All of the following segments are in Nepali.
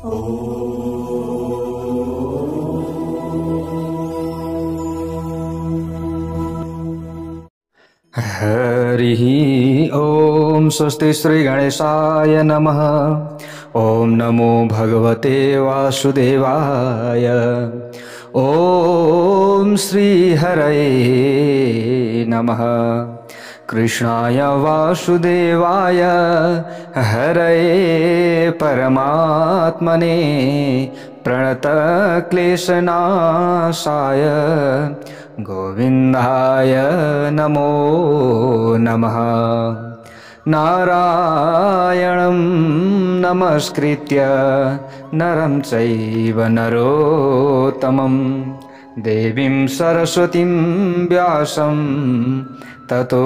हरिः ओम स्वस्ति श्री गणेशाय नमः। ओम नमो भगवते वासुदेवाय। ओम श्री हरये नमः। कृष्णाय वासुदेवाय हरये परमात्मने प्रणत क्लेशनाशाय गोविंदाय नमो नमः। नारायणं नमस्कृत्य नरं चैव नरोत्तमं देवीं सरस्वतीं व्यासं ततो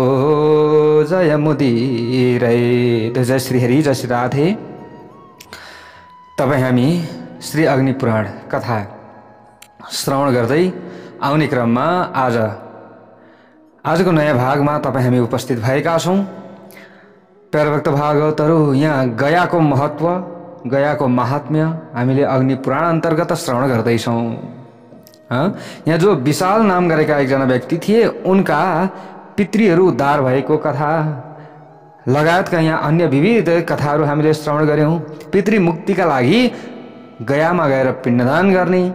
जयमुदीरयेत्। जय श्री हरि, जय श्री राधे। तपाईं हामी श्री अग्नि पुराण कथा श्रवण गर्दै आउने क्रममा आजको नयाँ भागमा तपाईं हामी उपस्थित भएका छौं। प्यारे भक्त भागवतहरू, यहाँ गयाको महत्व, गयाको महात्म्य हामीले अग्नि पुराण अन्तर्गत श्रवण गर्दैछौँ। यहाँ जो विशाल नाम गरेका एकजना व्यक्ति थिए, उनका पितृहरू उद्धार भएको कथा लगायतका यहाँ अन्य विविध कथाहरू हामीले श्रवण गर्यौं। पितृ मुक्तिका लागि गयामा गएर पिण्डदान गर्ने,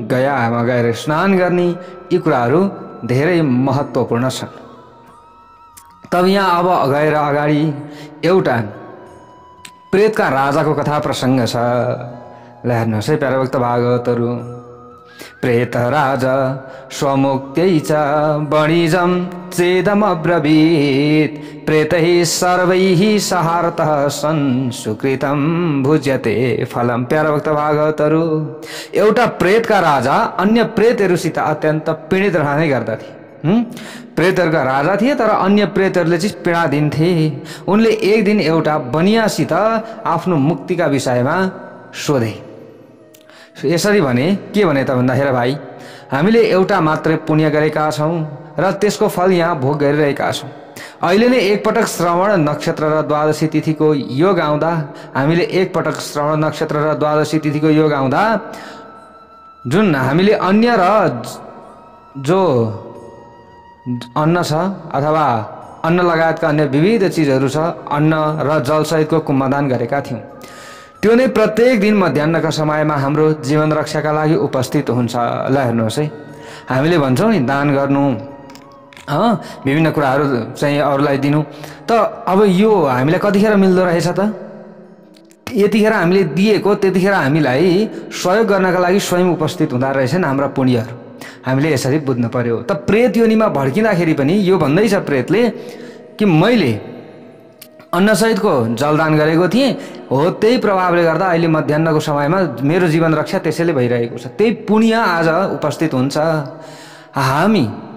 गयामा गएर स्नान गर्ने, यी कुराहरू धेरै महत्त्वपूर्ण छन्। तब यहाँ अब गएर अगाडि एउटा प्रेतका राजाको कथा प्रसङ्ग छ। ल हेर्नुहोस् है प्यारे भक्त भागवतहरू। प्रेत राजा स्वमुक्त्यै च वणिजं चेदमब्रवीत् प्रेतैः सर्वैः सहारतः सन् सुकृतं भुज्यते फलम। प्यारे भक्त भागवतहरू, एउटा प्रेतका राजा अन्य प्रेतहरूसित अत्यन्त पीडित रहने गर्दथे। प्रेतहरूका राजा थिए, तर अन्य प्रेतहरूले चाहिँ पीडा दिन्थे। उनले एक दिन एउटा बनियासित आफ्नो मुक्तिका विषयमा सोधे। यसरी भने, के भने त भन्दाखेरि, भाइ हामीले एउटा मात्रै पुण्य गरेका छौँ र त्यसको फल यहाँ भोग गरिरहेका छौँ। अहिले नै एकपटक श्रवण नक्षत्र र द्वादशी तिथिको योग आउँदा, हामीले एकपटक श्रवण नक्षत्र र द्वादशी तिथिको योग आउँदा जुन हामीले अन्य र जो अन्न छ अथवा अन्न लगायतका अन्य विविध चिजहरू छ, अन्न र जलसहितको कुम्भदान गरेका थियौँ। त्यो नै प्रत्येक दिन मध्याह्नका समयमा हाम्रो जीवन रक्षाका लागि उपस्थित हुन्छ। ल हेर्नुहोस् है, हामीले भन्छौँ नि दान गर्नु, विभिन्न कुराहरू चाहिँ अरूलाई दिनु, त अब यो हामीलाई कतिखेर मिल्दो रहेछ त? यतिखेर हामीले दिएको त्यतिखेर हामीलाई सहयोग गर्नका लागि स्वयं उपस्थित हुँदा रहेछन् हाम्रा पुण्यहरू। हामीले यसरी बुझ्नु पर्यो। त प्रेत योनिमा भड्किँदाखेरि पनि यो भन्दैछ प्रेतले कि मैले अन्नसहितको जलदान गरेको थिएँ, हो त्यही प्रभावले गर्दा अहिले मध्याह्नको समयमा मेरो जीवन रक्षा त्यसैले भइरहेको छ। त्यही पुण्य आज उपस्थित हुन्छ।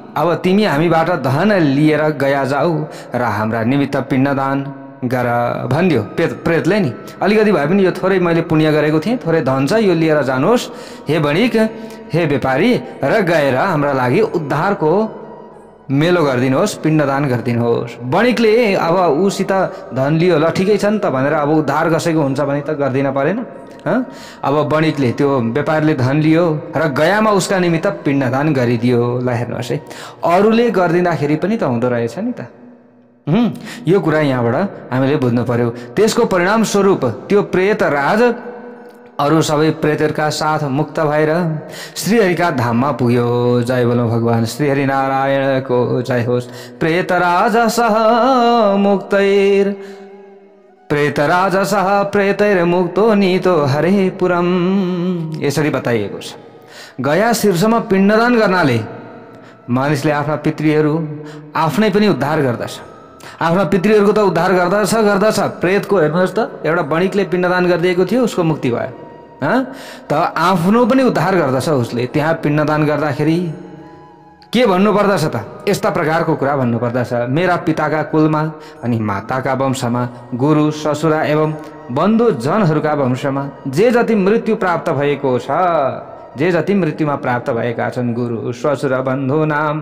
अब तिमी हामीबाट धन लिएर गया जाऊ र हाम्रा निमित्त पिण्डदान गर भनिदियो प्रेतले नि। अलिकति भए पनि यो थोरै मैले पुण्य गरेको थिएँ, थोरै धन छ, यो लिएर जानुहोस् हे बणिक, हे व्यापारी, र गएर हाम्रा लागि उद्धारको मेलो गरिदिनुहोस्, पिण्डदान गरिदिनुहोस्। बणिकले अब उसित धन लियो, ल ठिकै छ नि त भनेर अब उद्धार कसैको हुन्छ भने त गरिदिन परेन। अब बणिकले, त्यो व्यापारीले धन लियो र गयामा उसका निमित्त पिण्डदान गरिदियो। ल हेर्नुहोस् है, अरूले गरिदिँदाखेरि पनि त हुँदो रहेछ नि त। यो कुरा यहाँबाट हामीले बुझ्नु पर्यो। त्यसको परिणाम स्वरूप त्यो प्रेत राज अरू सबै प्रेतहरूका साथ मुक्त भएर श्रीहरिका धाममा पुग्यो। जय बोलो भगवान श्रीहरि नारायणको जय होस्। प्रेतराज सह मुक्तैर प्रेतराज सह प्रेतैर मुक्तो नीतो हरे पुरम। यसरी बताइएको छ। गया शीर्षमा पिण्डदान गर्नाले मानिसले आफ्ना पितृहरू आफ्नै पनि उद्धार गर्दछ। आफ्ना पितृहरूको त उद्धार गर्दछ। प्रेतको हेर्नुहोस् त, एउटा बणिकले पिण्डदान गरिदिएको थियो, उसको मुक्ति भयो। त आफ्नो पनि उद्धार गर्दछ उसले। त्यहाँ पिण्डदान गर्दाखेरि के भन्नुपर्दछ त? यस्ता प्रकारको कुरा भन्नुपर्दछ। मेरा पिताका कुलमा अनि माताका वंशमा, गुरु ससुरा एवं बन्धुजनहरूका वंशमा जे जति मृत्यु प्राप्त भएको छ, जे जति मृत्युमा प्राप्त भएका छन् गुरु ससुर बन्धु नाम,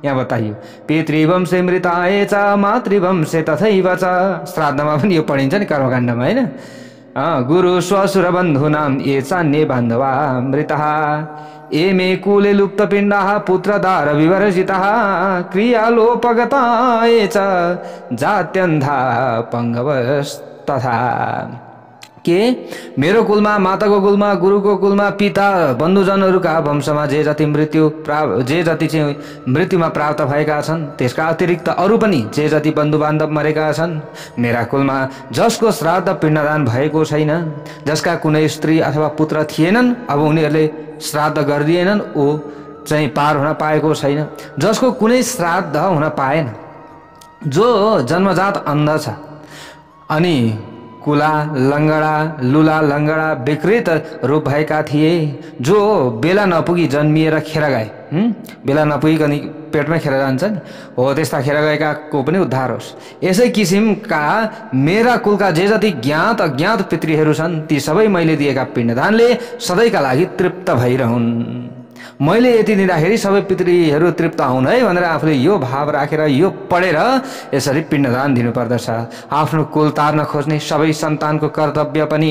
यहाँ बताइयो पितृवंशे मृताए च मातृवंशे तथैव च। श्राद्धमा पनि यो पढिन्छ नि कर्मकाण्डमा, होइन? गुरु श्वशुर बन्धूनां ये चान्ये बान्धवा मृतः ये मे कुले लुप्त पिण्डः पुत्रदार विवर्जितः क्रियालोपगता ये च जात्यन्धा पङ्गवस्तथा। के मेरो कुलमा, माताको कुलमा, गुरुको कुलमा, पिता बन्धुजनहरूका वंशमा जे जति चाहिँ मृत्युमा प्राप्त भएका छन्, त्यसका अतिरिक्त अरू पनि जे जति बन्धु बान्धव मरेका छन्, मेरा कुलमा जसको श्राद्ध पिण्डदान भएको छैन, जसका कुनै स्त्री अथवा पुत्र थिएनन्, अब उनीहरूले श्राद्ध गरिदिएनन्, ऊ चाहिँ पार हुन पाएको छैन। जसको कुनै श्राद्ध हुन पाएन, जो जन्मजात अन्ध छ अनि कुला लङ्गडा लुला लङ्गडा विकृत रूप भएका थिए, जो बेला नपुगी जन्मिएर खेर गए, बेला नपुगिकन पेटमै खेर जान्छ नि, हो त्यस्ता खेर गएकाको पनि उद्धार होस्। यसै किसिमका मेरा कुलका जे जति ज्ञात अज्ञात पितृहरू छन्, ती सबै मैले दिएका पिण्डदानले सधैँका लागि तृप्त भइरहन्। मैले यति दिँदाखेरि सबै पितृहरू तृप्त हुन् है भनेर आफूले यो भाव राखेर यो पढेर यसरी पिण्डदान दिनुपर्दछ। आफ्नो कुल तार्न खोज्ने सबै सन्तानको कर्तव्य पनि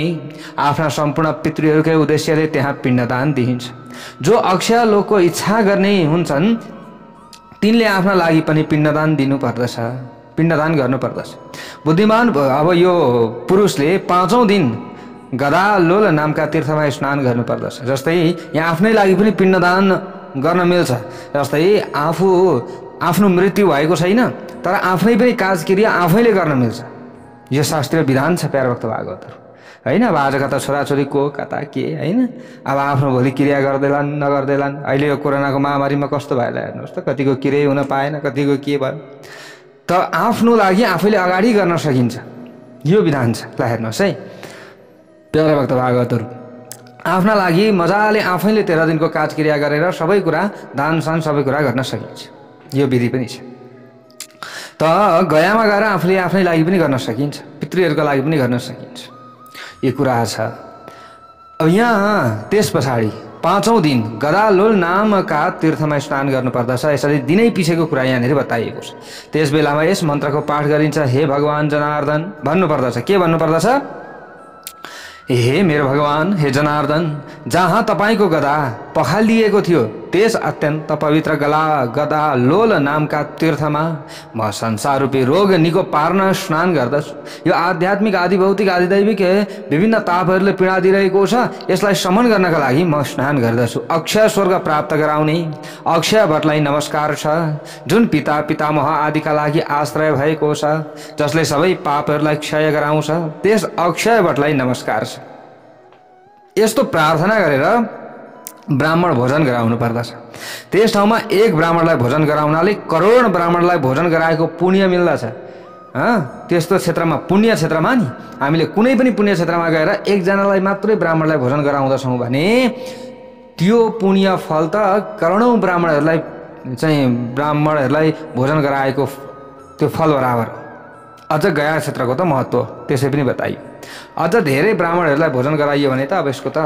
आफ्ना सम्पूर्ण पितृहरूकै उद्देश्यले त्यहाँ पिण्डदान दिइन्छ। जो अक्षय लोकको इच्छा गर्ने हुन्छन् तिनले आफ्ना लागि पनि पिण्डदान दिनुपर्दछ, पिण्डदान गर्नुपर्दछ। बुद्धिमान अब यो पुरुषले 5औं दिन गदालोल नामका तीर्थमा स्नान गर्नुपर्दछ। जस्तै यहाँ आफ्नै लागि पनि पिण्डदान गर्न मिल्छ। जस्तै आफ्नो मृत्यु भएको छैन तर आफ्नै पनि काजक्रिया आफैले गर्न मिल्छ। यो शास्त्रीय विधान छ प्यारा भक्त भागवतहरु हैन। अब आजका त छोराछोरी को कता के हैन, अब आफ्नो भोलि क्रिया गर्दैलान् नगर्दैलान्। अहिले यो कोरोनाको महामारीमा कस्तो भएला हेर्नुहोस् त, कतिको क्रिया हुन पाएन, कतिको के भयो। त आफ्नो लागि आफैले अगाडि गर्न सकिन्छ, यो विधान छ। ल हेर्नुहोस् है प्यारा भक्त भागवतहरु, आफ्ना लागि मजाले आफैले 13 दिनको काजक्रिया गरेर सबै कुरा दानसान सबै कुरा गर्न सकिन्छ। यो विधि पनि छ। त गयामा गएर आफूले आफ्नै लागि पनि गर्न सकिन्छ, पितृहरूको लागि पनि गर्न सकिन्छ। यो कुरा छ। अब यहाँ त्यस पछाडि 5औं दिन गदालोल नामका तीर्थमा स्नान गर्नुपर्दछ। यसरी दिनै पिछेको कुरा यहाँनिर बताइएको छ। त्यस बेलामा यस मन्त्रको पाठ गरिन्छ। हे भगवान जनार्दन भन्नुपर्दछ। के भन्नुपर्दछ? हे मेरो भगवान, हे जनार्दन, जहाँ तपाईको गदा पखालिएको थियो त्यस अत्यन्त पवित्र गदालोल नामका तीर्थमा म संसार रूपी रोग निको पार्न स्नान गर्दछु। यो आध्यात्मिक आदि भौतिक आदि दैविक विभिन्न तापहरूले पीडा दिइरहेको छ, यसलाई शमन गर्नका लागि म स्नान गर्दछु। अक्षय स्वर्ग प्राप्त गराउने अक्षय भट्टलाई नमस्कार छ, जुन पिता पितामह आदिका लागि आश्रय भएको छ, जसले सबै पापहरूलाई क्षय गराउँछ। त्यस अक्षय भट्टलाई नमस्कार छ। यस्तो प्रार्थना गरेर ब्राह्मण भोजन गराउनु पर्दछ। त्यस ठाउँमा एक ब्राह्मणलाई भोजन गराउनाले करोड ब्राह्मणलाई भोजन गराएको पुण्य मिल्दछ। त्यस्तो क्षेत्रमा पुण्य क्षेत्रमा नि हामीले कुनै पनि पुण्य क्षेत्रमा गएर एकजनालाई मात्रै ब्राह्मणलाई भोजन गराउँदछौँ भने त्यो पुण्य फल त करोडौं ब्राह्मणहरूलाई भोजन गराएको त्यो फल बराबर। अझ गया क्षेत्रको त महत्त्व त्यसै पनि बताइयो। अझ धेरै ब्राह्मणहरूलाई भोजन गराइयो भने त अब यसको त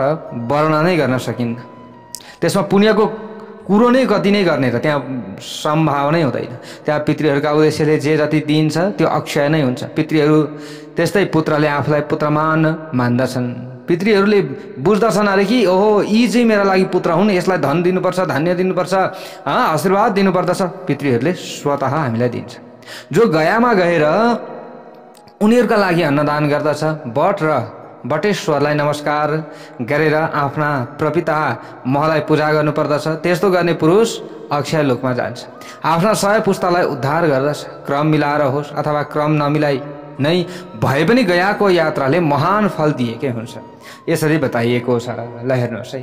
वर्णन नै गर्न सकिन्न। त्यसमा पुण्यको कुरो नै कति नै गर्ने त त्यहाँ सम्भावनै हुँदैन। त्यहाँ पितृहरूका उद्देश्यले जे जति दिन्छ त्यो अक्षय नै हुन्छ। पितृहरू त्यस्तै पुत्रले आफूलाई पुत्रमान मान्दछन्। पितृहरूले बुझ्दछन् अरे कि ओहो यी चाहिँ मेरा लागि पुत्र हुन्, यसलाई धन दिनुपर्छ, धान्य दिनुपर्छ, आशीर्वाद दिनुपर्दछ। पितृहरूले स्वतः हामीलाई दिन्छ। जो गयामा गएर उनीहरूका लागि अन्नदान गर्दछ, बट र बटेश्वरलाई नमस्कार गरेर आफ्ना प्रपिता महलाई पूजा गर्नुपर्दछ। त्यस्तो गर्ने पुरुष अक्षय लोकमा जान्छ, आफ्ना 100 पुस्तालाई उद्धार गर्दछ। क्रम मिलाएर होस् अथवा क्रम नमिलाई नै भए पनि गयाको यात्राले महान फल दिएकै हुन्छ। यसरी बताइएको छ। ल हेर्नुहोस् है,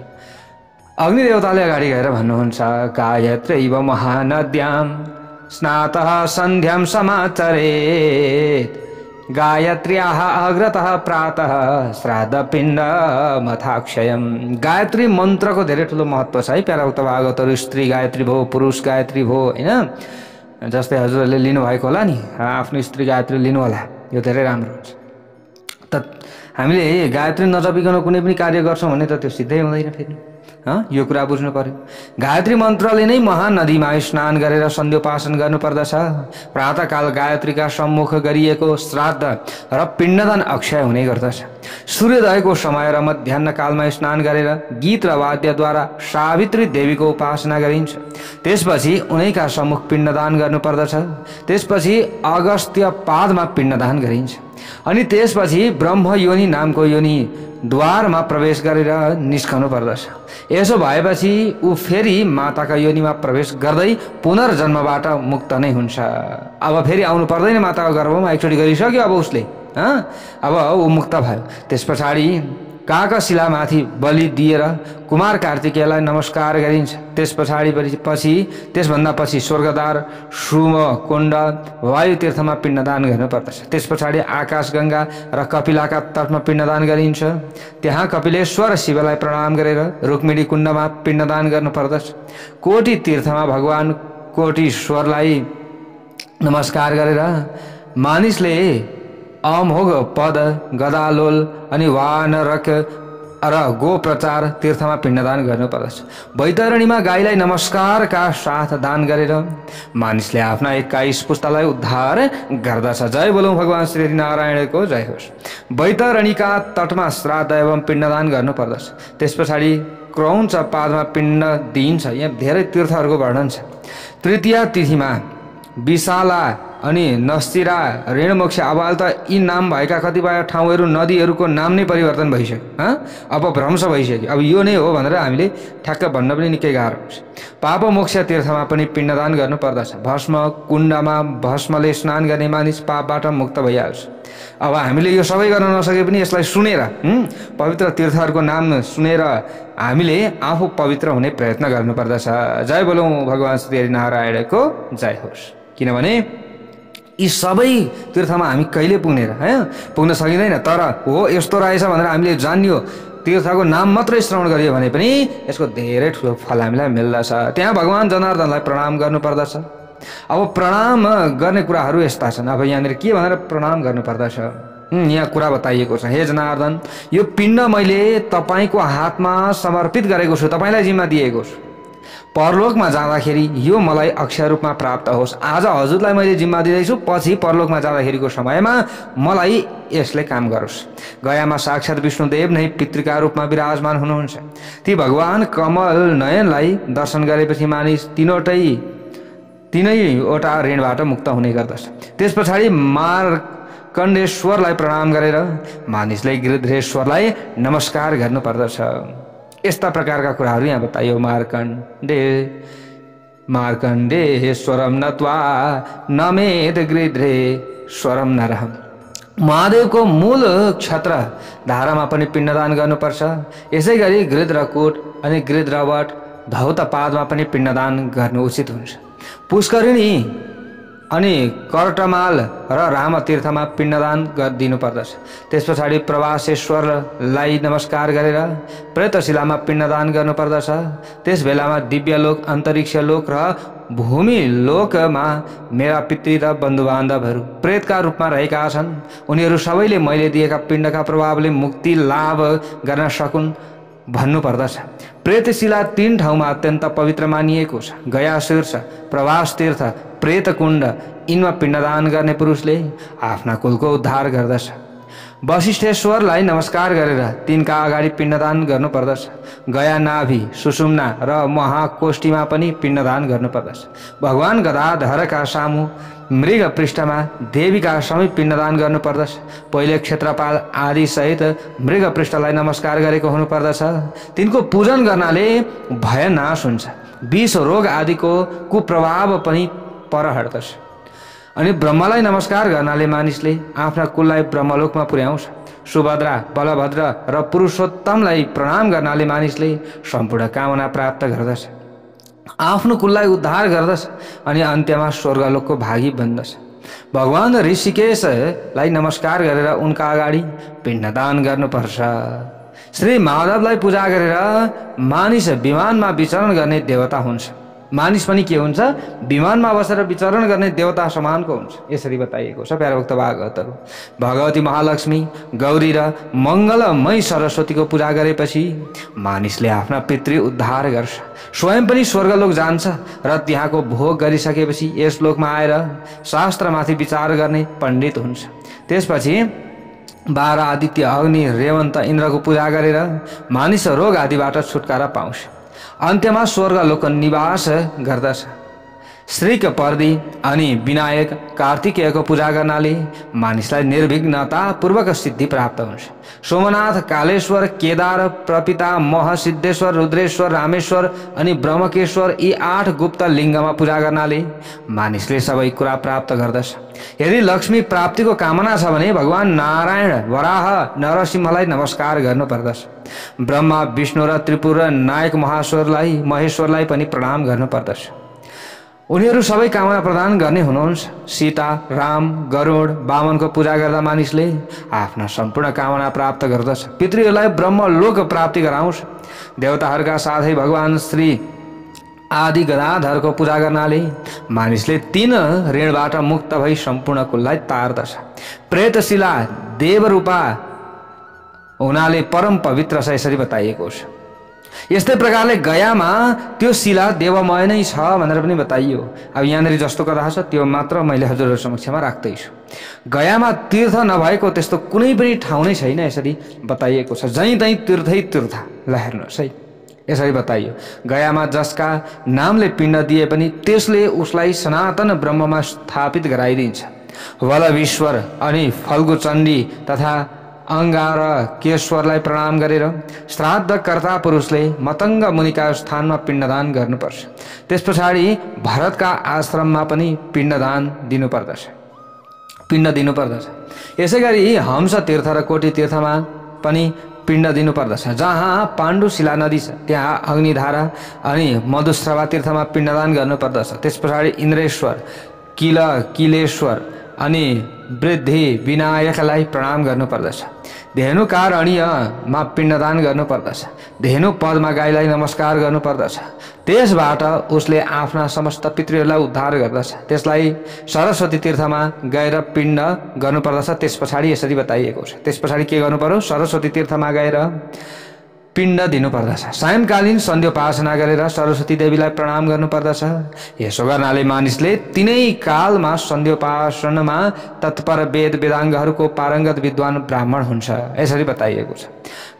अग्निदेवताले अगाडि गएर भन्नुहुन्छ, गायत्रैव महानद्यां स्नातः सन्ध्यां समाचरेत्, गायत्र्याः अग्रतः प्रातः श्राद्ध पिण्ड मथाक्षयम्। गायत्री मन्त्रको धेरै ठुलो महत्त्व छ है प्यारा भक्त भागवतहरु। स्त्री गायत्री भो, पुरुष गायत्री भो हैन। जस्तै हजुरहरूले लिनुभएको होला नि आफ्नो स्त्री गायत्री लिनु होला, यो धेरै राम्रो हुन्छ। त हामीले गायत्री नजपिकन कुनै पनि कार्य गर्छौँ भने त त्यो सिद्धै हुँदैन फेरि। यो कुरा बुझ्नु पर्यो। गायत्री मन्त्रले नै महानदीमा स्नान गरेर सन्ध्योपासन गर्नुपर्दछ। प्रातःकाल गायत्रीका सम्मुख गरिएको श्राद्ध र पिण्डदान अक्षय हुने गर्दछ। सूर्योदयको समय र मध्याह्न कालमा स्नान गरेर गीत र वाद्यद्वारा सावित्री देवीको उपासना गरिन्छ। त्यसपछि उनैका सम्मुख पिण्डदान गर्नुपर्दछ। त्यसपछि अगस्त्य पादमा पिण्डदान गरिन्छ अनि त्यसपछि ब्रह्म योनि नामको योनि द्वारमा प्रवेश गरेर निस्कनु पर्दछ। यसो भएपछि ऊ फेरि माताका योनिमा प्रवेश गर्दै पुनर्जन्मबाट मुक्त नै हुन्छ। अब फेरि आउनु पर्दैन माताको गर्भमा, एकचोटि गरिसक्यो अब उसले, अब ऊ मुक्त भयो। त्यस पछाडि काकशिलामाथि बलि दिएर कुमार कार्तिकेयलाई नमस्कार गरिन्छ। त्यस पछाडि त्यसभन्दा पछि स्वर्गद्वार, सुम कुण्ड, वायु तीर्थमा पिण्डदान गर्नुपर्दछ। त्यस पछाडि आकाशगङ्गा र कपिलाका तटमा पिण्डदान गरिन्छ। त्यहाँ कपिलेश्वर शिवलाई प्रणाम गरेर रुक्मिणी कुण्डमा पिण्डदान गर्नुपर्दछ। कोटी तीर्थमा भगवान कोटीश्वरलाई नमस्कार गरेर मानिसले अमोघ पद, गदालोल अनि वानरक र गोप्रचार तीर्थमा पिण्डदान गर्नुपर्दछ। वैतरणीमा गाईलाई नमस्कारका साथ दान गरेर मानिसले आफ्ना 21 पुस्तालाई उद्धार गर्दछ। जय बोलौँ भगवान श्री नारायणको जय होस्। वैतरणीका तटमा श्राद्ध एवं पिण्डदान गर्नुपर्दछ। त्यस पछाडि क्रौञ्च पादमा पिण्ड दिइन्छ। यहाँ धेरै तीर्थहरूको वर्णन छ। तृतीया तिथिमा विशाला अनि नस्तिरा, रेणुमुक्ष, अब त यी नाम भएका कतिपय ठाउँहरू, नदीहरूको नाम नै परिवर्तन भइसक्यो। अपभ्रंश भइसक्यो। अब यो नै हो भनेर हामीले ठ्याक्क भन्न पनि निकै गाह्रो हुन्छ। पापमोक्ष तीर्थमा पनि पिण्डदान गर्नुपर्दछ। भस्म कुण्डमा भस्मले स्नान गर्ने मानिस पापबाट मुक्त भइहाल्छ। अब हामीले यो सबै गर्न नसके पनि यसलाई सुनेर, पवित्र तीर्थहरूको नाम सुनेर हामीले आफू पवित्र हुने प्रयत्न गर्नुपर्दछ। जय बोलौँ भगवान श्री नारायणको जय होस्। किनभने यी सबै तीर्थमा हामी कहिले पुग्न सकिँदैन। तर हो यस्तो रहेछ भनेर हामीले जान्यो, तीर्थको नाम मात्रै श्रवण गरियो भने पनि यसको धेरै ठुलो फल हामीलाई मिल्दछ। त्यहाँ भगवान जनार्दनलाई प्रणाम गर्नुपर्दछ। अब प्रणाम गर्ने कुराहरू यस्ता छन्। अब यहाँनिर के भनेर प्रणाम गर्नुपर्दछ यहाँ कुरा बताइएको छ। हे जनार्दन, यो पिण्ड मैले तपाईँको हातमा समर्पित गरेको छु, तपाईँलाई जिम्मा दिएको छु। परलोकमा जाँदाखेरि यो मलाई अक्षय रूपमा प्राप्त होस्। आज हजुरलाई मैले जिम्मा दिँदैछु, पछि परलोकमा जाँदाखेरिको समयमा मलाई यसले काम गरोस्। गयामा साक्षात् विष्णुदेव नै पितृका रूपमा विराजमान हुनुहुन्छ। ती भगवान कमल नयनलाई दर्शन गरेपछि मानिस तीनैवटा ऋणबाट मुक्त हुने गर्दछ। त्यस पछाडि मार्कण्डेश्वरलाई प्रणाम गरेर मानिसले गिरिधरेश्वरलाई नमस्कार गर्नुपर्दछ। यस्ता प्रकारका कुराहरू यहाँ बताइयो। मार्कण्डेश्वरम नत्वा नमेत गिरिधरेश्वरम नरहम्। महादेवको मूल क्षत्र धारामा पनि पिण्डदान गर्नुपर्छ। यसै गरी गिरिधरकूट अनि गिरिधरवट, धौतपादमा पनि पिण्डदान गर्नु उचित हुन्छ। पुष्करिणी अनि कर्टमाल र रामतीर्थमा पिण्डदान गरिदिनुपर्दछ। त्यस पछाडि प्रवासेश्वरलाई नमस्कार गरेर प्रेतशिलामा पिण्डदान गर्नुपर्दछ। त्यस बेलामा दिव्यलोक, अन्तरिक्ष लोक र भूमि लोकमा मेरा पितृ र बन्धुबान्धवहरू प्रेतका रूपमा रहेका छन्। उनीहरू सबैले मैले दिएका पिण्डका प्रभावले मुक्ति लाभ गर्न सकुन् भन्नुपर्दछ। प्रेतशिला 3 ठाउँमा अत्यन्त पवित्र मानिएको छ। गया शीर्ष, प्रवास तीर्थ, प्रेतकुण्ड, यिनमा पिण्डदान गर्ने पुरुषले आफ्ना कुलको उद्धार गर्दछ। वशिष्ठेश्वरलाई नमस्कार गरेर तिनका अगाडि पिण्डदान गर्नुपर्दछ। गया नाभि, सुषुम्ना र महाकोष्ठीमा पनि पिण्डदान गर्नुपर्दछ। भगवान गदाधरका सामु मृग पृष्ठमा देवीका समीप पिण्डदान गर्नुपर्दछ। पहिले क्षेत्रपाल आदि सहित मृग पृष्ठलाई नमस्कार गरेको हुनुपर्दछ। तिनको पूजन गर्नाले भय नाश हुन्छ। विष रोग आदिको कुप्रभाव पनि पर हट्दछ। अनि ब्रह्मलाई नमस्कार गर्नाले मानिसले आफ्ना कुललाई ब्रह्मलोकमा पुर्याउँछ। सुभद्रा, बलभद्र र पुरुषोत्तमलाई प्रणाम गर्नाले मानिसले सम्पूर्ण कामना प्राप्त गर्दछ, आफ्नो कुललाई उद्धार गर्दछ अनि अन्त्यमा स्वर्गलोकको भागी बन्दछ। भगवान ऋषिकेशलाई नमस्कार गरेर उनका अगाडि पिण्डदान गर्नुपर्छ। श्री माधवलाई पूजा गरेर मानिस विमानमा विचरण गर्ने देवता हुन्छ। मानिस पनि के हुन्छ, विमानमा बसेर विचरण गर्ने देवता समानको हुन्छ। यसरी बताइएको छ प्यारा भक्त भागवतहरू। भगवती महालक्ष्मी, गौरी र मङ्गलमय सरस्वतीको पूजा गरेपछि मानिसले आफ्ना पितृ उद्धार गर्छ, स्वयं पनि स्वर्गलोक जान्छ र त्यहाँको भोग गरिसकेपछि यस लोकमा आएर शास्त्रमाथि विचार गर्ने पण्डित हुन्छ। त्यसपछि 12 आदित्य, अग्नि, रेवन्त, इन्द्रको पूजा गरेर मानिस रोग आदिबाट छुटकारा पाउँछ। अन्त्यमा स्वर्गलोक निवास गर्दछ। श्रीक पर्दी अनि विनायक कार्तिकेयको पूजा गर्नाले मानिसलाई निर्विघ्नता पूर्वक सिद्धि प्राप्त हुन्छ। सोमनाथ, कालेश्वर, केदार, प्रपितामह, सिद्धेश्वर, रुद्रेश्वर, रामेश्वर अनि ब्रह्मकेश्वर यी 8 गुप्त लिङ्गमा पूजा गर्नाले मानिसले सबै कुरा प्राप्त गर्दछ। यदि लक्ष्मी प्राप्तिको कामना छ भने भगवान नारायण, वराह, नरसिंहलाई नमस्कार गर्नुपर्दछ। ब्रह्मा, विष्णु र त्रिपुर र नायक महेश्वरलाई पनि प्रणाम गर्नुपर्दछ। उनीहरू सबै कामना प्रदान गर्ने हुनुहुन्छ। सीता, राम, गरुड, वामनको पूजा गर्दा मानिसले आफ्ना सम्पूर्ण कामना प्राप्त गर्दछ। पितृहरूलाई ब्रह्मलोक प्राप्ति गराउँछ। देवताहरूका साथै भगवान श्री आदि गदाधरको पूजा गर्नाले मानिसले 3 ऋणबाट मुक्त भई सम्पूर्ण कुललाई तार्दछ। प्रेतशिला देवरूपा हुनाले परम पवित्र छ, यसरी बताइएको छ। यस्तै प्रकारले गयामा त्यो शिला देवमय नै छ भनेर पनि बताइयो। अब यहाँनिर जस्तो कथा छ त्यो मात्र मैले हजुरहरू समक्षमा राख्दैछु। गयामा तीर्थ नभएको त्यस्तो कुनै पनि ठाउँ नै छैन, यसरी बताइएको छ। जहीँ तहीँ तीर्थै तीर्थ। ल हेर्नुहोस् है, यसरी बताइयो। गयामा जसका नामले पिण्ड दिए पनि त्यसले उसलाई सनातन ब्रह्ममा स्थापित गराइदिन्छ। वल्लभीश्वर अनि फल्गुचण्डी तथा अंगार केश्वरलाई प्रणाम गरेर श्राद्धकर्ता पुरुषले मतंग मुनिका स्थानमा पिण्डदान गर्नुपर्छ। त्यस पछाडि भरतका आश्रममा पनि पिण्डदान दिनुपर्दछ, पिण्ड दिनुपर्दछ। यसैगरी हंस तीर्थ र कोटी तीर्थमा पनि पिण्ड दिनुपर्दछ। जहाँ पाण्डुशिला नदी छ त्यहाँ अग्निधारा अनि मधुश्रवा तीर्थमा पिण्डदान गर्नुपर्दछ। त्यस पछाडि इन्द्रेश्वर, किलेश्वर अनि वृद्धि विनायकलाई प्रणाम गर्नुपर्दछ। धेनुकारण्यमा पिण्डदान गर्नुपर्दछ। धेनु पदमा गाईलाई नमस्कार गर्नुपर्दछ। त्यसबाट उसले आफ्ना समस्त पितृहरूलाई उद्धार गर्दछ। त्यसलाई सरस्वती तीर्थमा गएर पिण्ड गर्नुपर्दछ। त्यस पछाडि यसरी बताइएको छ। त्यस पछाडि के गर्नुपर्यो? सरस्वती तीर्थमा गएर पिण्ड दिनुपर्दछ। सायंकालीन सन्ध्योपासना गरेर सरस्वती देवीलाई प्रणाम गर्नुपर्दछ। यसो गर्नाले मानिसले तिनै कालमा सन्ध्योपासनमा तत्पर वेद वेदाङ्गहरूको पारङ्गत विद्वान ब्राह्मण हुन्छ, यसरी बताइएको छ।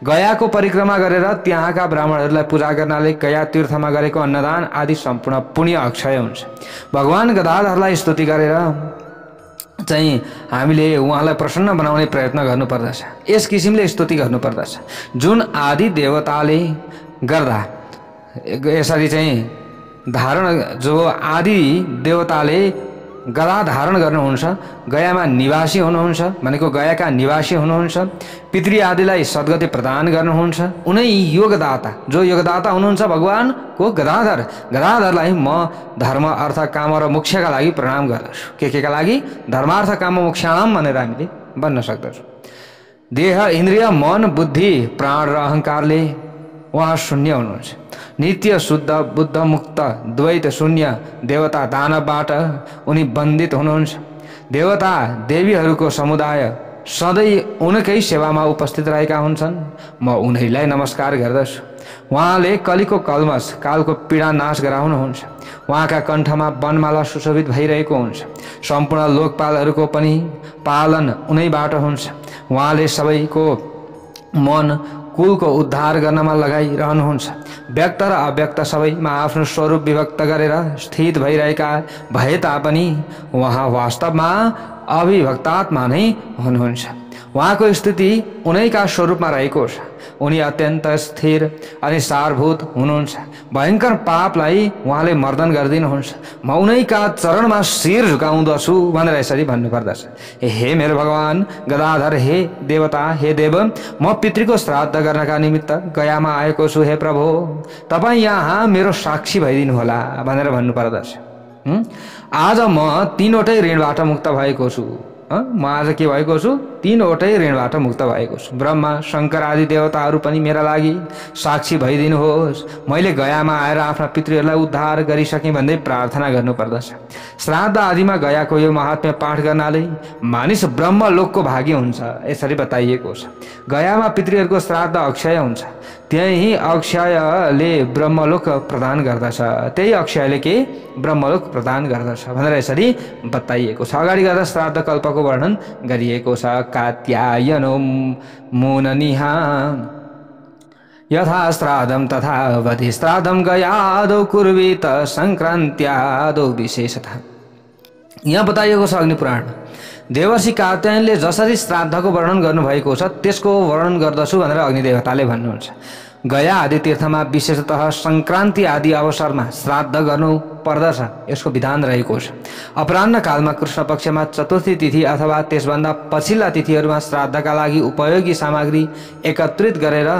गयाको परिक्रमा गरेर त्यहाँका ब्राह्मणहरूलाई पूजा गर्नाले गया तीर्थमा गरेको अन्नदान आदि सम्पूर्ण पुण्य अक्षय हुन्छ। भगवान गदाधरलाई स्तुति गरेर चाहिँ हामीले उहाँलाई प्रसन्न बनाउने प्रयत्न गर्नुपर्दछ। यस किसिमले स्तुति गर्नुपर्दछ। जुन आदि देवताले गर्दा यसरी चाहिँ धारण, जो आदि देवताले गदा धारण गर्नुहुन्छ, गयामा निवासी हुनुहुन्छ भनेको गयाका निवासी हुनुहुन्छ, पितृ आदिलाई सद्गति प्रदान गर्नुहुन्छ, उनै योगदाता, जो योगदाता हुनुहुन्छ भगवानको गदाधर, गदाधरलाई म धर्म अर्थ काम र मोक्षका लागि प्रणाम गर्दछु। के लागि? धर्मार्थ काम मोक्षाणाम भनेर हामीले भन्न सक्दछौँ। देह, इन्द्रिय, मन, बुद्धि, प्राण र अहङ्कारले उहाँ शून्य हुनुहुन्छ। नित्य शुद्ध बुद्ध मुक्त द्वैत शून्य देवता दानवबाट उनी बन्दित हुनुहुन्छ। देवता देवीहरूको समुदाय सधैँ उनकै सेवामा उपस्थित रहेका हुन्छन्। म उनीलाई नमस्कार गर्दछु। उहाँले कलिको कल्मस कालको पीडा नाश गराउनुहुन्छ। उहाँका कण्ठमा वनमाला सुशोभित भइरहेको हुन्छ। सम्पूर्ण लोकपालहरूको पनि पालन उनैबाट हुन्छ। उहाँले सबैको मन कुलको उद्धार गर्नमा लगाइरहनुहुन्छ। व्यक्त र अव्यक्त सबैमा आफ्नो स्वरूप विभक्त गरेर स्थित भइरहेका भए तापनि उहाँ वास्तवमा अविभक्तात्मा नै हुनुहुन्छ। उहाँको स्थिति उनैका स्वरूपमा रहेको छ। उनी अत्यन्त स्थिर अनि सारभूत हुनुहुन्छ। भयङ्कर पापलाई उहाँले मर्दन गरिदिनुहुन्छ। म उनैका चरणमा शिर झुकाउँदछु भनेर यसरी भन्नुपर्दछ। हे मेरो भगवान गदाधर, हे देवता, हे देव, म पितृको श्राद्ध गर्नका निमित्त गयामा आएको छु। हे प्रभु, तपाईँ यहाँ मेरो साक्षी भइदिनु होला भनेर भन्नुपर्दछ। आज म 3वटै ऋणबाट मुक्त भएको छु। म आज के भएको छु, 3वटै ऋणबाट मुक्त भएको छु। ब्रह्मा शङ्कर आदि देवताहरू पनि मेरा लागि साक्षी भइदिनुहोस्, मैले गयामा आएर आफ्ना पितृहरूलाई उद्धार गरिसकेँ भन्दै प्रार्थना गर्नुपर्दछ। श्राद्ध आदिमा गयाको यो महात्म्य पाठ गर्नाले मानिस ब्रह्मलोकको भागी हुन्छ, यसरी बताइएको छ। गयामा पितृहरूको श्राद्ध अक्षय हुन्छ, त्यही अक्षयले ब्रह्मलोक प्रदान गर्दछ, त्यही अक्षयले के ब्रह्मलोक प्रदान गर्दछ भनेर यसरी बताइएको छ। अगाडि गर्दा श्राद्ध कल्पको वर्णन गरिएको छ। कात्यायनो मुननिहा यथा श्राद्धम तथा वधि श्राद्धम गयादौ कुर्वीत सङ्क्रान्त्यादौ विशेषतः। यहाँ बताइएको छ अग्निपुराणमा देवर्षि कात्यायनले जसरी श्राद्धको वर्णन गर्नुभएको छ त्यसको वर्णन गर्दछु भनेर अग्निदेवताले भन्नुहुन्छ। गया आदि तीर्थमा विशेषतः सङ्क्रान्ति आदि अवसरमा श्राद्ध गर्नु पर्दछ, यसको विधान रहेको छ। अपराह्न कालमा कृष्ण पक्षमा चतुर्थी तिथि अथवा त्यसभन्दा पछिल्ला तिथिहरूमा श्राद्धका लागि उपयोगी सामग्री एकत्रित गरेर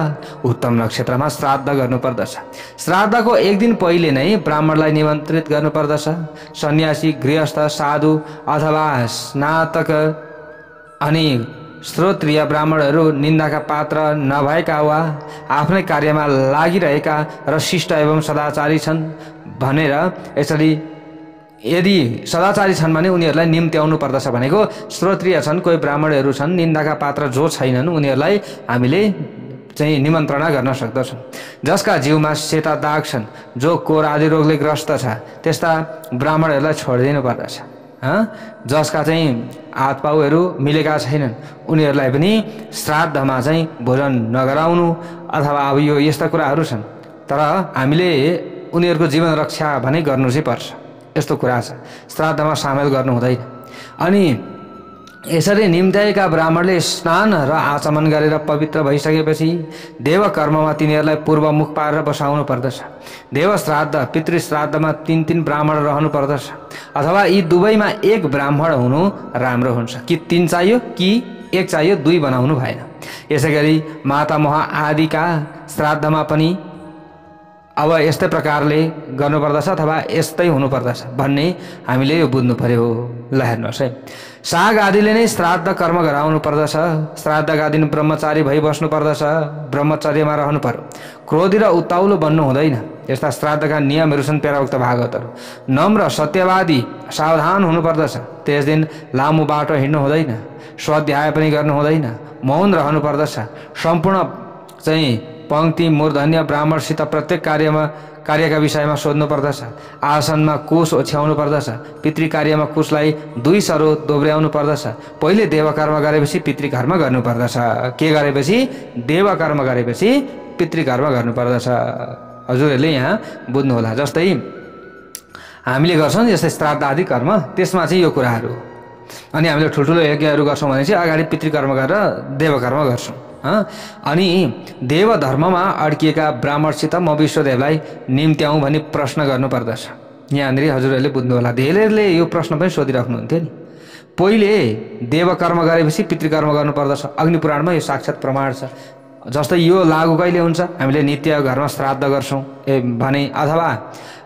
उत्तम नक्षत्रमा श्राद्ध गर्नुपर्दछ। श्राद्धको एक दिन पहिले नै ब्राह्मणलाई निमन्त्रित गर्नुपर्दछ। सन्यासी, गृहस्थ, साधु अथवा स्नातक अनि श्रोत्रिय ब्राह्मणहरू निन्दाका पात्र नभएका वा आफ्नै कार्यमा लागिरहेका र शिष्ट एवं सदाचारी छन् भनेर यसरी यदि सदाचारी छन् भने उनीहरूलाई निम्त्याउनु पर्दछ भनेको श्रोत्रिय छन्, कोही ब्राह्मणहरू छन्, निन्दाका पात्र जो छैनन् उनीहरूलाई हामीले चाहिँ निमन्त्रणा गर्न सक्दछौँ। जसका जिउमा सेता दाग छन्, जो कोर आदि रोगले ग्रस्त छ त्यस्ता ब्राह्मणहरूलाई छोडिदिनु पर्दछ। जसका चाहिँ हात पाउहरू मिलेका छैनन् उनीहरूलाई पनि श्राद्धमा चाहिँ भोजन नगराउनु अथवा अब यो यस्ता कुराहरू छन्, तर हामीले उनीहरूको जीवन रक्षा भने गर्नु चाहिँ पर्छ, यस्तो कुरा छ। श्राद्धमा सामेल गर्नु हुँदैन। अनि यसरी निम्त्याएका ब्राह्मणले स्नान र आचमन गरेर पवित्र भइसकेपछि देवकर्ममा तिनीहरूलाई पूर्वमुख पारेर बसाउनु पर्दछ। देव श्राद्ध पितृ श्राद्धमा 3 ब्राह्मण रहनु पर्दछ अथवा यी दुवैमा 1 ब्राह्मण हुनु राम्रो हुन्छ। कि 3 चाहियो कि 1 चाहियो, 2 बनाउनु भएन। यसै गरी माता महा आदिका श्राद्धमा पनि अब यस्तै प्रकारले गर्नुपर्दछ अथवा यस्तै हुनुपर्दछ भन्ने हामीले यो बुझ्नु पर्यो। ल हेर्नुहोस् है, साग आदिले नै श्राद्ध कर्म गराउनु पर्दछ। श्राद्धका दिन ब्रह्मचारी भई बस्नु पर्दछ, ब्रह्मचर्यमा रहनु पर्यो। क्रोधी र उत्ताउलो बन्नु हुँदैन। यस्ता श्राद्धका नियमहरू छन् प्याराउक्त भागवतहरू। नम्र, सत्यवादी, सावधान हुनुपर्दछ। त्यस दिन लामो बाटो हिँड्नु हुँदैन, स्वाध्याय पनि गर्नु हुँदैन, मौन रहनु पर्दछ। सम्पूर्ण चाहिँ पंक्ति मूर्धन्य ब्राह्मणसित प्रत्येक कार्यका विषयमा सोध्नु पर्दछ। आसनमा कोष ओछ्याउनु पर्दछ। पितृकार्यमा कोषलाई 2 सरो दोब्र्याउनु पर्दछ। पहिले देवकर्म गरेपछि पितृकर्म गर्नुपर्दछ। के गरेपछि? देवकर्म गरेपछि पितृकर्म गर्नुपर्दछ। हजुरहरूले यहाँ बुझ्नु होला। जस्तै हामीले गर्छौँ यस्तै श्राद्ध आदि कर्म, त्यसमा चाहिँ यो कुराहरू। अनि हामीले ठुल्ठुलो यज्ञहरू गर्छौँ भने चाहिँ अगाडि पितृकर्म गरेर देवकर्म गर्छौँ। अनि देव धर्ममा अड्किएका ब्राह्मणसित म विश्वदेवलाई निम्त्याउँ भनी प्रश्न गर्नुपर्दछ। यहाँनिर हजुरहरूले बुझ्नु होला। धेरैले यो प्रश्न पनि सोधिराख्नुहुन्थ्यो नि, पहिले देवकर्म गरेपछि पितृकर्म गर्नुपर्दछ। अग्निपुराणमा यो साक्षात् प्रमाण छ। जस्तै यो लागु कहिले हुन्छ? हामीले नित्य घरमा श्राद्ध गर्छौँ भने, अथवा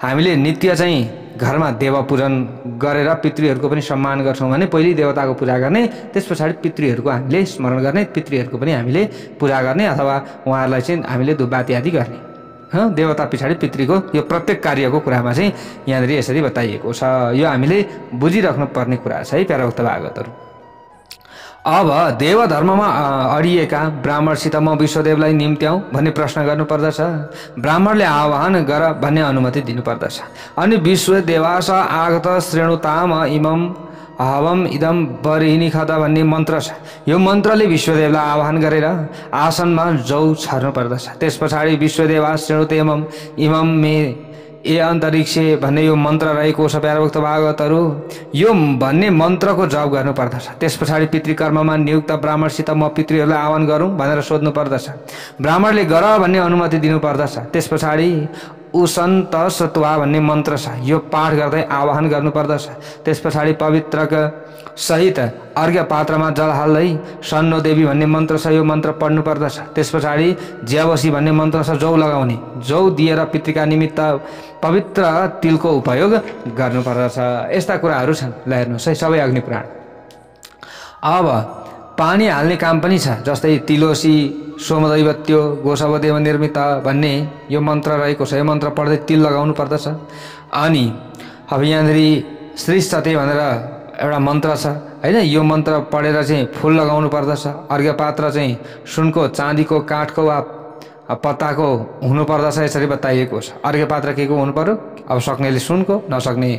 हामीले नित्य चाहिँ घरमा देव पूजन गरेर पितृहरूको पनि सम्मान गर्छौँ भने पहिले देवताको पूजा गर्ने, त्यस पछाडि पितृहरूको हामीले स्मरण गर्ने, पितृहरूको पनि हामीले पूजा गर्ने अथवा उहाँहरूलाई चाहिँ हामीले धुपबाती आदि गर्ने। देवता पछाडि पितृको यो प्रत्येक कार्यको कुरामा चाहिँ यहाँनिर यसरी बताइएको छ। यो हामीले बुझिराख्नु पर्ने कुरा छ है प्यारोक्त भागवतहरू। अब देव धर्ममा अडिएका ब्राह्मणसित म विश्वदेवलाई निम्त्याउँ भन्ने प्रश्न गर्नुपर्दछ। ब्राह्मणले आह्वान गर भन्ने अनुमति दिनुपर्दछ। अनि विश्वदेवास आगत श्रेणुताम इमम हवम इदम बरिनिखद भन्ने मन्त्र छ। यो मन्त्रले विश्वदेवलाई आह्वान गरेर आसनमा जौ छर्नु पर्दछ। त्यस पछाडि विश्वदेवा श्रेणुतेमम इमम मे ए अन्तरिक्ष भन्ने यो मन्त्र रहेको छ प्यारोक्त भागवतहरू। यो भन्ने मन्त्रको जप गर्नु पर्दछ। त्यस पछाडि पितृकर्ममा नियुक्त ब्राह्मणसित म पितृहरूलाई आह्वान गरौँ भनेर सोध्नु पर्दछ। ब्राह्मणले गर भन्ने अनुमति दिनु पर्दछ। त्यस पछाडि उसन्त सत्वा भन्ने मन्त्र छ, यो पाठ गर्दै आह्वान गर्नुपर्दछ। त्यस पछाडि पवित्रका सहित अर्घ्य पात्रमा जल हाल्दै सन्नो देवी भन्ने मन्त्र छ, यो मन्त्र पढ्नु पर्दछ। त्यस पछाडि ज्यावसी भन्ने मन्त्र छ, जौ लगाउने। जौ दिएर पितृका निमित्त पवित्र तिलको उपयोग गर्नुपर्दछ। यस्ता कुराहरू छन्। ल हेर्नुहोस् है, सबै अग्निपुराण। अब पानी हाल्ने काम पनि छ, जस्तै तिलोसी सोमदैवत्यो गोसवदेव निर्मित भन्ने यो मन्त्र रहेको छ। यो मन्त्र पढ्दै तिल लगाउनु पर्दछ। अनि अब यहाँनिर श्रीसते भनेर एउटा मन्त्र छ हैन, यो मन्त्र पढेर चाहिँ फुल लगाउनु पर्दछ। अर्घ्य पात्र चाहिँ सुनको चाँदीको काठको वा पत्ताको हुनु पर्दछ, यसरी बताइएको छ। अर्घ्य पात्र के को हुनु पर्यो? अब सक्नेले सुनको, नसक्ने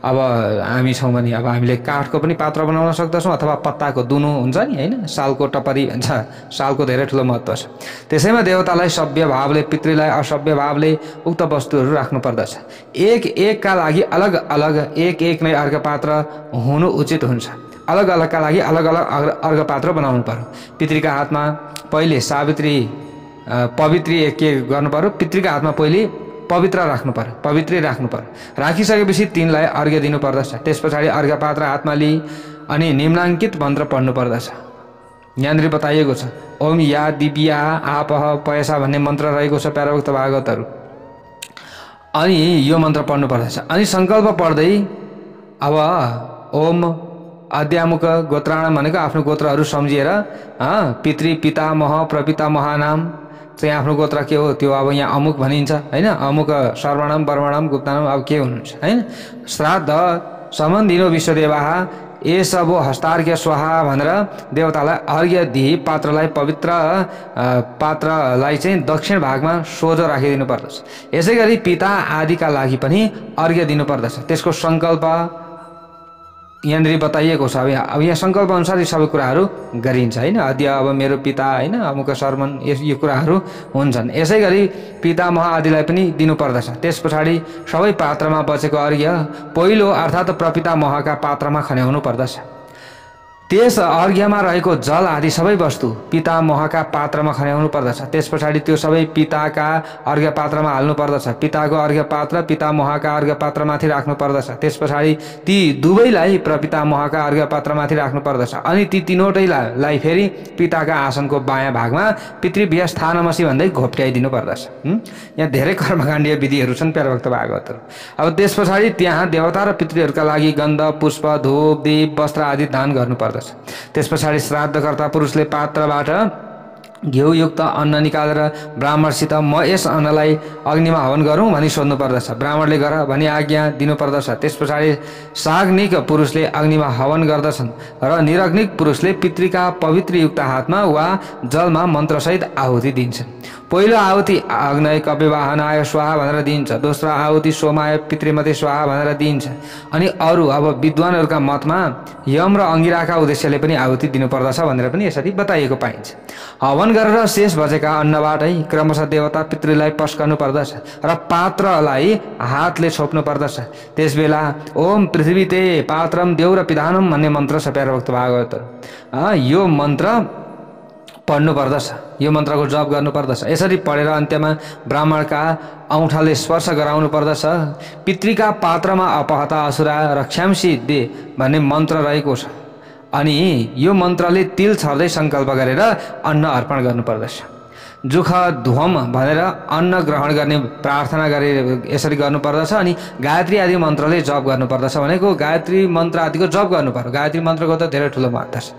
अब हामी छौँ भने अब हामीले काठको पनि पात्र बनाउन सक्दछौँ अथवा पत्ताको, दुनु हुन्छ नि हैन, सालको टपरी भन्छ, सालको धेरै ठुलो महत्त्व छ। त्यसैमा देवतालाई सभ्य भावले, पितृलाई असभ्य भावले उक्त वस्तुहरू राख्नु पर्दछ। एक एकका लागि अलग अलग एक एक नै अर्घ्य पात्र हुनु उचित हुन्छ। अलग अलगका लागि अलग अलग अर्घ्य पात्र बनाउनु पर्यो। पितृका हातमा पहिले पवित्री के गर्नु पर्यो? पितृका हातमा पहिले पवित्र राख्नु पर्यो, पवित्री राख्नु पर्यो। राखिसकेपछि तिनलाई अर्घ्य दिनु पर्दछ। त्यस पछाडि अर्घ्य पात्र हातमा लिई अनि निम्नाङ्कित मन्त्र पढ्नु पर्दछ। यहाँनिर बताइएको छ ओम या दिव्या आपह पयसा भन्ने मन्त्र रहेको छ प्याराभुक्त भागवतहरू। अनि यो मन्त्र पढ्नु पर्दछ। अनि सङ्कल्प पढ्दै अब ओम अद्यामुख गोत्राणाम भनेको आफ्नो गोत्रहरू सम्झिएर पितृ पितामह प्रपितामहानाम चाहिँ आफ्नो गोत्र के हो त्यो अब यहाँ अमुक भनिन्छ हैन, अमुक सर्वणम वर्मणम गुप्तानम अब के हुनुहुन्छ हैन। श्राद्ध सम्बन्धिनो विश्वदेवाः एसबो हस्तार्घ्य स्वाहा भनेर देवतालाई अर्घ्य दिई पात्रलाई पवित्र पात्रलाई चाहिँ दक्षिण भागमा सोझो राखिदिनु पर्दछ। यसै गरी पिता आदिका लागि पनि अर्घ्य दिनु पर्दछ। त्यसको सङ्कल्प यहाँनिर बताइएको छ। अब यहाँ सङ्कल्प अनुसार यी सबै कुराहरू गरिन्छ हैन। अद्य अब मेरो पिता हैन अमुक शर्मन यो कुराहरू हुन्छन्। यसै गरी पितामह आदिलाई पनि दिनु पर्दछ। त्यस पछाडि सबै पात्रमा बचेको अर्घ्य पहिलो अर्थात् प्रपितामहका पात्रमा खन्याउनु पर्दछ। त्यस अर्घ्यमा रहेको जल आदि सबै वस्तु पितामहका पात्रमा खन्याउनु पर्दछ। त्यस पछाडि त्यो सबै पिताका अर्घ्य पात्रमा हाल्नु पर्दछ। पिताको अर्घ्य पात्र पितामहका अर्घ्य पात्रमाथि राख्नु पर्दछ। त्यस पछाडि ती दुवैलाई प्रपितामहका अर्घ्य पात्रमाथि राख्नु पर्दछ। अनि ती तीनवटैलाई फेरि पिताका आसनको बायाँ भागमा पितृभ्य स्थानमसी भन्दै घोप्ट्याइदिनु पर्दछ। यहाँ धेरै कर्मकाण्डीय विधिहरू छन् प्याराभक्त भागवतहरू। अब त्यस पछाडि त्यहाँ देवता र पितृहरूका लागि गन्ध पुष्प धूप दीप वस्त्र आदि दान गर्नु पर्दछ। त्यस पछाडि श्राद्धकर्ता पुरुषले पात्रबाट घिउयुक्त अन्न निकालेर ब्राह्मणसित म यस अन्नलाई अग्निमा हवन गरौँ भनी सोध्नु पर्दछ। ब्राह्मणले गर भनी आज्ञा दिनु पर्दछ। त्यस पछाडि साग्निक पुरुषले अग्निमा हवन गर्दछन् र निरग्निक पुरुषले पितृका पवित्रयुक्त हातमा वा जलमा मन्त्रसहित आहुति दिन्छन्। पहिलो आहुति अग्नय कपिवाहनाय स्वाहा भनेर दिइन्छ। दोस्रो आहुति सोमाय पितृमते स्वाहा भनेर दिइन्छ। अनि अरू अब विद्वानहरूका मतमा यम र अङ्गिराका उद्देश्यले पनि आहुति दिनुपर्दछ भनेर पनि यसरी बताइएको पाइन्छ। हवन गरेर शेष बचेका अन्नबाटै क्रमशः देवता पितृलाई पस्कनु पर्दछ र पात्रलाई हातले छोप्नु पर्दछ। त्यसबेला ओम पृथ्वीते पात्रम देव र पिधानम भन्ने मन्त्र छ प्याराभक्त भागवत। यो मन्त्र पढ्नु पर्दछ, यो मन्त्रको जप गर्नु पर्दछ। यसरी पढेर अन्त्यमा ब्राह्मणका औँठाले स्पर्श गराउनु पर्दछ। पितृका पात्रमा अपहता असुरा रक्षांसी दे भन्ने मन्त्र रहेको छ। अनि यो मन्त्रले तिल छर्दै सङ्कल्प गरेर अन्न अर्पण गर्नु पर्दछ। जुख ध्वम भनेर अन्न ग्रहण गर्ने प्रार्थना गरे यसरी गर्नु पर्दछ। अनि गायत्री आदि मन्त्रले जप गर्नु पर्दछ भनेको गायत्री मन्त्र आदिको जप गर्नु पर्यो। गायत्री मन्त्रको त धेरै ठुलो महत्त्व छ।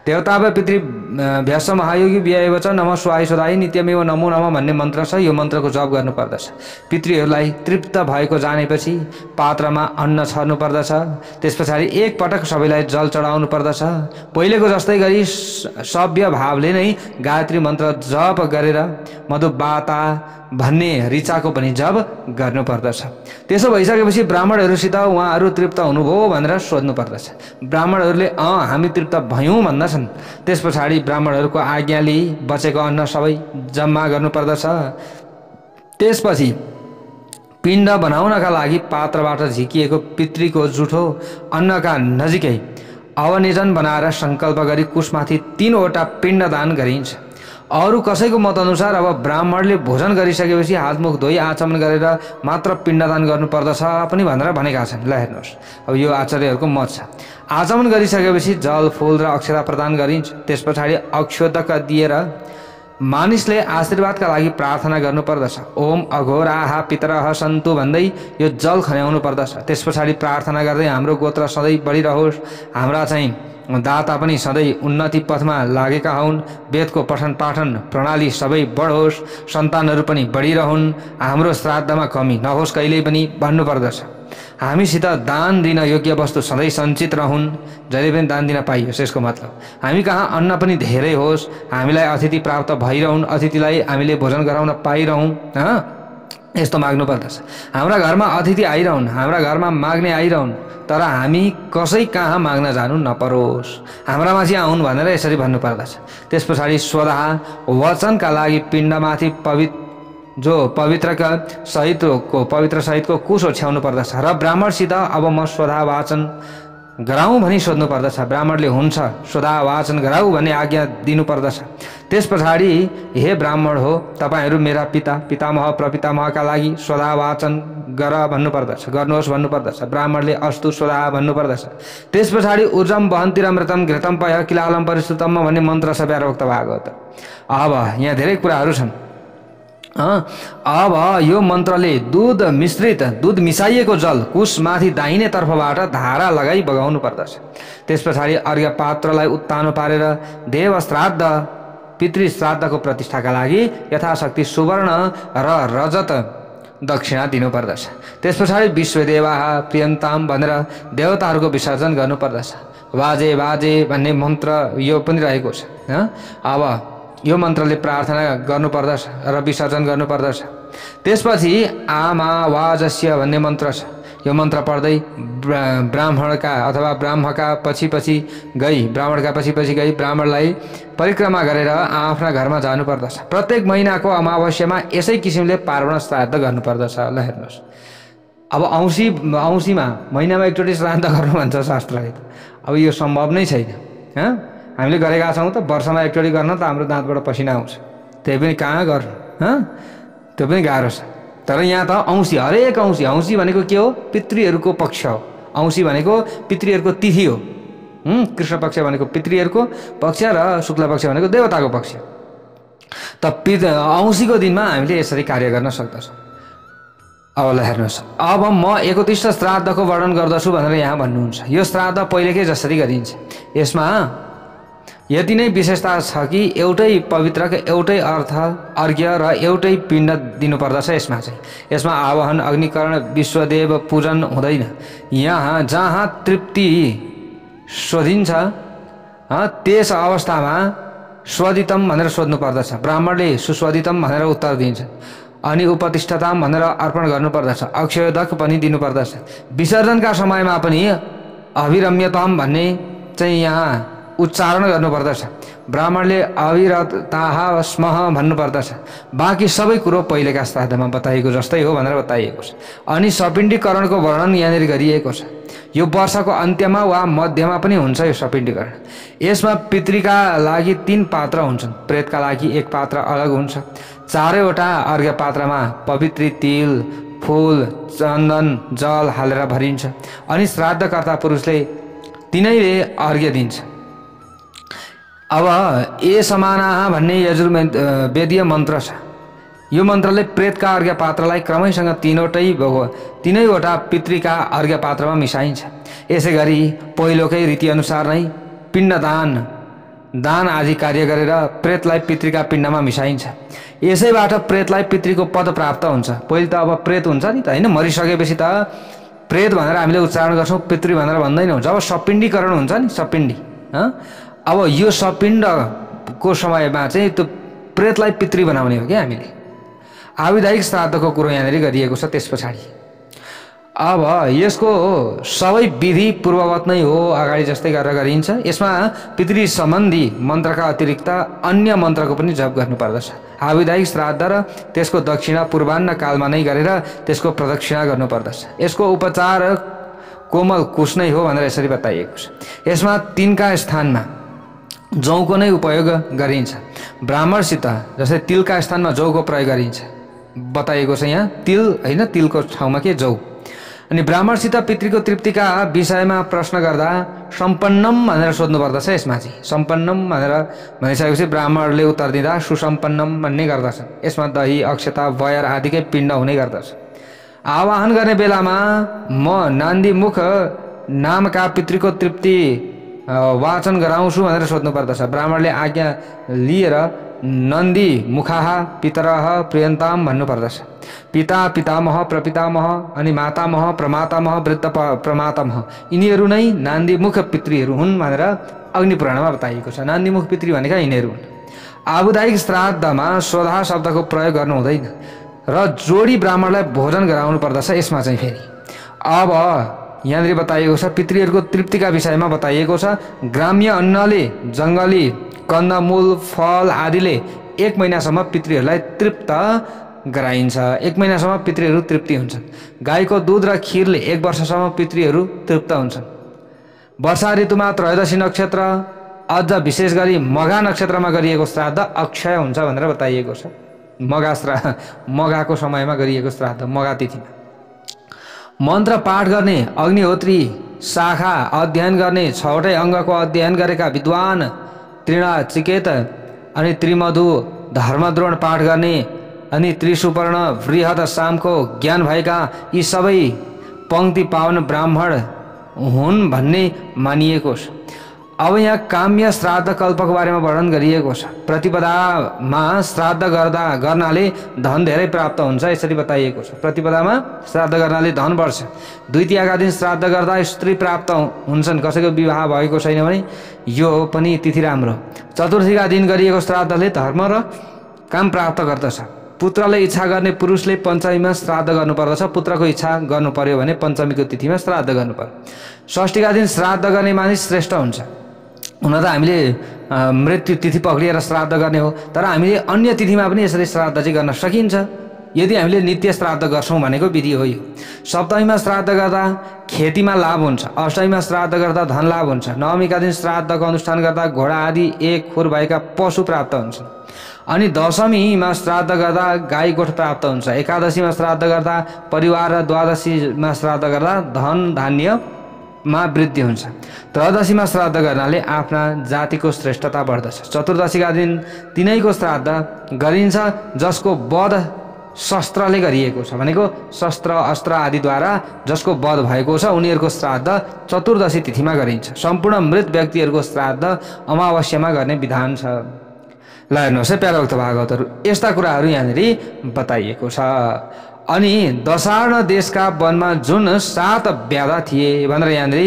देवता पितृ भ्यस महायोगी व्यय च नम स्वाय सदाय नित्यमेव नमो नम भन्ने मन्त्र छ। यो मन्त्रको जप गर्नु पर्दछ। पितृहरूलाई तृप्त भएको जानेपछि पात्रमा अन्न छर्नु पर्दछ। त्यस पछाडि एक पटक सबैलाई जल चढाउनु पर्दछ। पहिलेको जस्तै गरी सभ्य भावले नै गायत्री मन्त्र जप गरेर मधुबाता भन्ने ऋचाको पनि जप गर्नु पर्दछ। त्यसो भइसकेपछि ब्राह्मणहरूसित उहाँहरू तृप्त हुनुभयो भनेर सोध्नु पर्दछ। ब्राह्मणहरूले हामी तृप्त भयौँ भन्दछन्। त्यस पछाडि ब्राह्मणहरूको आज्ञा लिई बचेको अन्न सबै जम्मा गर्नु पर्दछ। त्यसपछि पिण्ड बनाउनका लागि पात्रबाट झिकिएको पितृको जुठो अन्नका नजिकै अवनिजन बनाएर सङ्कल्प गरी कुशमाथि 3वटा पिण्डदान गरिन्छ। अरू कसैको मत अनुसार अब ब्राह्मणले भोजन गरिसकेपछि हातमुख धोई आचमन गरेर मात्र पिण्डदान गर्नुपर्दछ पनि भनेर भनेका छन्। ल हेर्नुहोस्, अब यो आचार्यहरूको मत छ। आचमन गरिसकेपछि जल फूल र अक्षता प्रदान गरिन्छ। त्यस पछाडि अक्षोदक दिएर मानिसले आशीर्वादका लागि प्रार्थना गर्नुपर्दछ। ओम अघोराहा पितरः सन्तु भन्दै यो जल खन्याउनु पर्दछ। त्यस पछाडि प्रार्थना गर्दै हाम्रो गोत्र सधैँ बढिरहोस्, हाम्रा चाहिँ दाता पनि सधैँ उन्नति पथमा लागेका हुन्, वेदको पठन पाठन प्रणाली सबै बढोस्, सन्तानहरू पनि बढिरहन्, हाम्रो श्राद्धमा कमी नहोस् कहिल्यै पनि भन्नुपर्दछ। हामीसित दान दिन योग्य वस्तु सधैँ सञ्चित रहन्, जहिले पनि दान दिन पाइयोस्। यसको मतलब हामी कहाँ अन्न पनि धेरै होस्, हामीलाई अतिथि प्राप्त भइरहन्, अतिथिलाई हामीले भोजन गराउन पाइरहौँ, यस्तो माग्नु पर्दछ। हाम्रा घरमा अतिथि आइरहन्, हाम्रा घरमा माग्ने आइरहन्, तर हामी कसै कहाँ माग्न जानु नपरोस्, हाम्रामा चाहिँ आउन् भनेर यसरी भन्नु पर्दछ। त्यस पछाडि स्वदाहा वचनका लागि पिण्डमाथि पवित्रका सहितको कुश ओछ्याउनु पर्दछ र ब्राह्मणसित अब म स्वधा वाचन गराउँ भनी सोध्नु पर्दछ। ब्राह्मणले हुन्छ स्वधा वाचन गराऊ भन्ने आज्ञा दिनु पर्दछ। त्यस पछाडि हे ब्राह्मण हो, तपाईँहरू मेरा पितामह प्रपितामहका लागि स्वधा वाचन गर्नुहोस् भन्नुपर्दछ। ब्राह्मणले अस्तु स्वधा भन्नुपर्दछ। त्यस पछाडि ऊर्जम वहन्तिरमृतम घृतम पय किलालम परिस्तुतम भन्ने मन्त्र सबै रोक्त भएको हो। त अब यहाँ धेरै कुराहरू छन्। अब यो मन्त्रले दूध मिसाइएको जल कुशमाथि दाहिने तर्फबाट धारा लगाई बगाउनु पर्दछ। त्यस पछाडि अर्घ्य पात्रलाई उत्तानो पारेर देव श्राद्ध पितृ श्राद्धको प्रतिष्ठाका लागि यथाशक्ति सुवर्ण र रजत दक्षिणा दिनुपर्दछ। त्यस पछाडि विश्वदेवाः प्रियन्ताम भनेर देवताहरूको विसर्जन गर्नुपर्दछ। बाजे बाजे भन्ने मन्त्र यो पनि रहेको छ। अब यो मन्त्रले प्रार्थना गर्नुपर्दछ र विसर्जन गर्नुपर्दछ। त्यसपछि आमावाजस्य भन्ने मन्त्र छ। यो मन्त्र पढ्दै ब्राह्मणका पछि पछि गई ब्राह्मणलाई परिक्रमा गरेर आफ्ना घरमा जानुपर्दछ। प्रत्येक महिनाको अमावस्यामा यसै किसिमले पार्वण श्राद्ध गर्नुपर्दछ। ल हेर्नुहोस्, अब औँसीमा महिनामा एकचोटि श्राद्ध गर्नु भन्छ शास्त्रले। अब यो सम्भव नै छैन। हामीले गरेका छौँ त वर्षमा एकचोटि गर्न त हाम्रो दाँतबाट पसिना आउँछ, त्यही पनि कहाँ गर्नु, त्यो पनि गाह्रो छ। तर यहाँ त हरेक औँसी भनेको के हो? पितृहरूको पक्ष हो। औँसी भनेको पितृहरूको तिथि हो। कृष्ण पक्ष भनेको पितृहरूको पक्ष र शुक्ल पक्ष भनेको देवताको पक्ष। त औँसीको दिनमा हामीले यसरी कार्य गर्न सक्दछौँ। अब ल हेर्नुहोस्, अब म 31 श्राद्धको वर्णन गर्दछु भनेर यहाँ भन्नुहुन्छ। यो श्राद्ध पहिलेकै जसरी गरिन्छ। यसमा यति नै विशेषता छ कि एउटै पवित्रको एउटै अर्थ अर्घ्य र एउटै पिण्ड दिनुपर्दछ। यसमा आवाहन अग्निकरण विश्वदेव पूजन हुँदैन। यहाँ जहाँ तृप्ति सोधिन्छ त्यस अवस्थामा स्वदितम भनेर सोध्नु पर्दछ। ब्राह्मणले सुस्वदितम भनेर उत्तर दिन्छ अनि उपतिष्ठताम भनेर अर्पण गर्नुपर्दछ। अक्षयोदक पनि दिनुपर्दछ। विसर्जनका समयमा पनि अभिरम्यताम भन्ने चाहिँ यहाँ उच्चारण गर्नुपर्दछ। ब्राह्मणले अविरताः स्मः भन्नुपर्दछ। बाँकी सबै कुरो पहिलेका श्राद्धमा बताइएको जस्तै हो भनेर बताइएको छ। अनि सपिण्डीकरणको वर्णन यहाँनिर गरिएको छ। यो वर्षको अन्त्यमा वा मध्यमा पनि हुन्छ यो सपिण्डीकरण। यसमा पितृका लागि 3 पात्र हुन्छन्, प्रेतका लागि 1 पात्र अलग हुन्छ। चारैवटा अर्घ्य पात्रमा पवित्र तिल, फूल, चन्दन, जल हालेर भरिन्छ अनि श्राद्धकर्ता पुरुषले तिनैले अर्घ्य दिन्छ। अब ए समानाः भन्ने यजुर्वेदीय मन्त्र छ। यो मन्त्रले प्रेतका अर्घ्य पात्रलाई क्रमैसँग तीनैवटा पितृका अर्घ्य पात्रमा मिसाइन्छ। यसै गरी पहिलोकै रीतिअनुसार नै दान आदि कार्य गरेर प्रेतलाई पितृका पिण्डमा मिसाइन्छ। यसैबाट प्रेतलाई पितृको पद प्राप्त हुन्छ। पहिले त अब प्रेत हुन्छ नि त हैन, मरिसकेपछि त प्रेत भनेर हामीले उच्चारण गर्छौँ, पितृ भनेर भन्दैनौँ। जब सपिण्डीकरण हुन्छ नि, सपिण्डी अब यो सपिण्डको समयमा चाहिँ त्यो प्रेतलाई पितृ बनाउने हो क्या हामीले। आविधायिक श्राद्धको कुरो यहाँनिर गरिएको छ। त्यस पछाडि अब यसको सबै विधि पूर्ववत नै हो, अगाडि जस्तै गरेर गरिन्छ। यसमा पितृ सम्बन्धी मन्त्रका अतिरिक्त अन्य मन्त्रको पनि जप गर्नुपर्दछ। आविधायिक श्राद्ध र त्यसको दक्षिणा पूर्वाह्न कालमा नै गरेर त्यसको प्रदक्षिणा गर्नुपर्दछ। यसको उपचार कोमल कुश नै हो भनेर यसरी बताइएको छ। यसमा 3का स्थानमा जौको नै उपयोग गरिन्छ। ब्राह्मणसित जस्तै तिलका स्थानमा जौको प्रयोग गरिन्छ बताइएको छ यहाँ। तिल हैन, तिलको ठाउँमा के जौ। अनि ब्राह्मणसित पितृको तृप्तिका विषयमा प्रश्न गर्दा सम्पन्नम भनेर सोध्नु पर्दछ। यसमा चाहिँ सम्पन्नम भनेर भनिसकेपछि ब्राह्मणले उत्तर दिँदा सुसम्पन्नम भन्ने गर्दछ। यसमा दही अक्षता बयर आदिकै पिण्ड हुने गर्दछ। आवाहन गर्ने बेलामा म नान्दी मुख नामका पितृको तृप्ति वाचन गराउँछु भनेर सोध्नु पर्दछ। ब्राह्मणले आज्ञा लिएर नन्दी मुखाः पितरः प्रियन्ताम भन्नु पर्दछ। पिता पितामह प्रपितामह अनि मातामह प्रमातामह वृद्ध प्रमातामह यिनीहरू नै नान्दीमुख पितृहरू हुन् भनेर अग्निपुराणमा बताइएको छ। नान्दीमुख पितृ भनेका यिनीहरू हुन्। आबुदायिक श्राद्धमा स्वधा शब्दको प्रयोग गर्नु हुँदैन र जोडी ब्राह्मणलाई भोजन गराउनु पर्दछ। यसमा चाहिँ फेरि अब यहाँनिर बताइएको छ पितृहरूको तृप्तिका विषयमा बताइएको छ। ग्राम्य अन्नले जङ्गली कन्दमूल फल आदिले 1 महिनासम्म पितृहरूलाई तृप्त गराइन्छ। 1 महिनासम्म पितृहरू तृप्ति हुन्छन्। गाईको दुध र खिरले 1 वर्षसम्म पितृहरू तृप्त हुन्छन्। वर्षा ऋतुमा त्रयोदशी नक्षत्र अझ विशेष गरी मघा नक्षत्रमा गरिएको श्राद्ध अक्षय हुन्छ भनेर बताइएको छ। मघाको समयमा गरिएको श्राद्ध मघा तिथिमा मन्त्र पाठ गर्ने अग्निहोत्री शाखा अध्ययन गर्ने 6वटै अङ्गको अध्ययन गरेका विद्वान त्रिणाचिकेत अनि त्रिमधु धर्मद्रोण पाठ गर्ने अनि त्रिसुपर्ण बृहद सामको ज्ञान भएका यी सबै पंक्ति पावन ब्राह्मण हुन् भन्ने मानिएको छ। अब यहाँ काम्य श्राद्ध कल्पको बारेमा वर्णन गरिएको छ। प्रतिपदामा श्राद्ध गर्नाले धन धेरै प्राप्त हुन्छ यसरी बताइएको छ। प्रतिपदामा श्राद्ध गर्नाले धन बढ्छ। द्वितीयाका दिन श्राद्ध गर्दा स्त्री प्राप्त हुन्छन्। कसैको विवाह भएको छैन भने यो पनि तिथि राम्रो। चतुर्थीका दिन गरिएको श्राद्धले धर्म र काम प्राप्त गर्दछ। पुत्रले इच्छा गर्ने पुरुषले पञ्चमीमा श्राद्ध गर्नुपर्दछ। पुत्रको इच्छा गर्नु पर्यो भने पञ्चमीको तिथिमा श्राद्ध गर्नु पर्यो। षष्ठीका दिन श्राद्ध गर्ने मानिस श्रेष्ठ हुन्छ। हुन त हामीले मृत्यु तिथि पक्रिएर श्राद्ध गर्ने हो, तर हामीले अन्य तिथिमा पनि यसरी श्राद्ध चाहिँ गर्न सकिन्छ यदि हामीले नित्य श्राद्ध गर्छौँ भनेको विधि हो यो। सप्तमीमा श्राद्ध गर्दा खेतीमा लाभ हुन्छ। अष्टमीमा श्राद्ध गर्दा धन लाभ हुन्छ। नवमीका दिन श्राद्धको अनुष्ठान गर्दा घोडा आदि 1 खुर भएका पशु प्राप्त हुन्छन्। अनि दशमीमा श्राद्ध गर्दा गाई गोठ प्राप्त हुन्छ। एकादशीमा श्राद्ध गर्दा परिवार र द्वादशीमा श्राद्ध गर्दा धन धान्यमा वृद्धि हुन्छ। त्रयोदशीमा श्राद्ध गर्नाले आफ्ना जातिको श्रेष्ठता बढ्दछ। चतुर्दशीका दिन तिनैको श्राद्ध गरिन्छ जसको वध शस्त्रले गरिएको छ, भनेको शस्त्र अस्त्र आदिद्वारा जसको वध भएको छ उनीहरूको श्राद्ध चतुर्दशी तिथिमा गरिन्छ। सम्पूर्ण मृत व्यक्तिहरूको श्राद्ध अमावस्यामा गर्ने विधान छ। ल हेर्नुहोस् है प्यारा भक्त भागवतहरू, यस्ता कुराहरू यहाँनिर बताइएको छ। अनि दशार्ण देशका वनमा जुन 7 व्याधा थिए भनेर यहाँनिर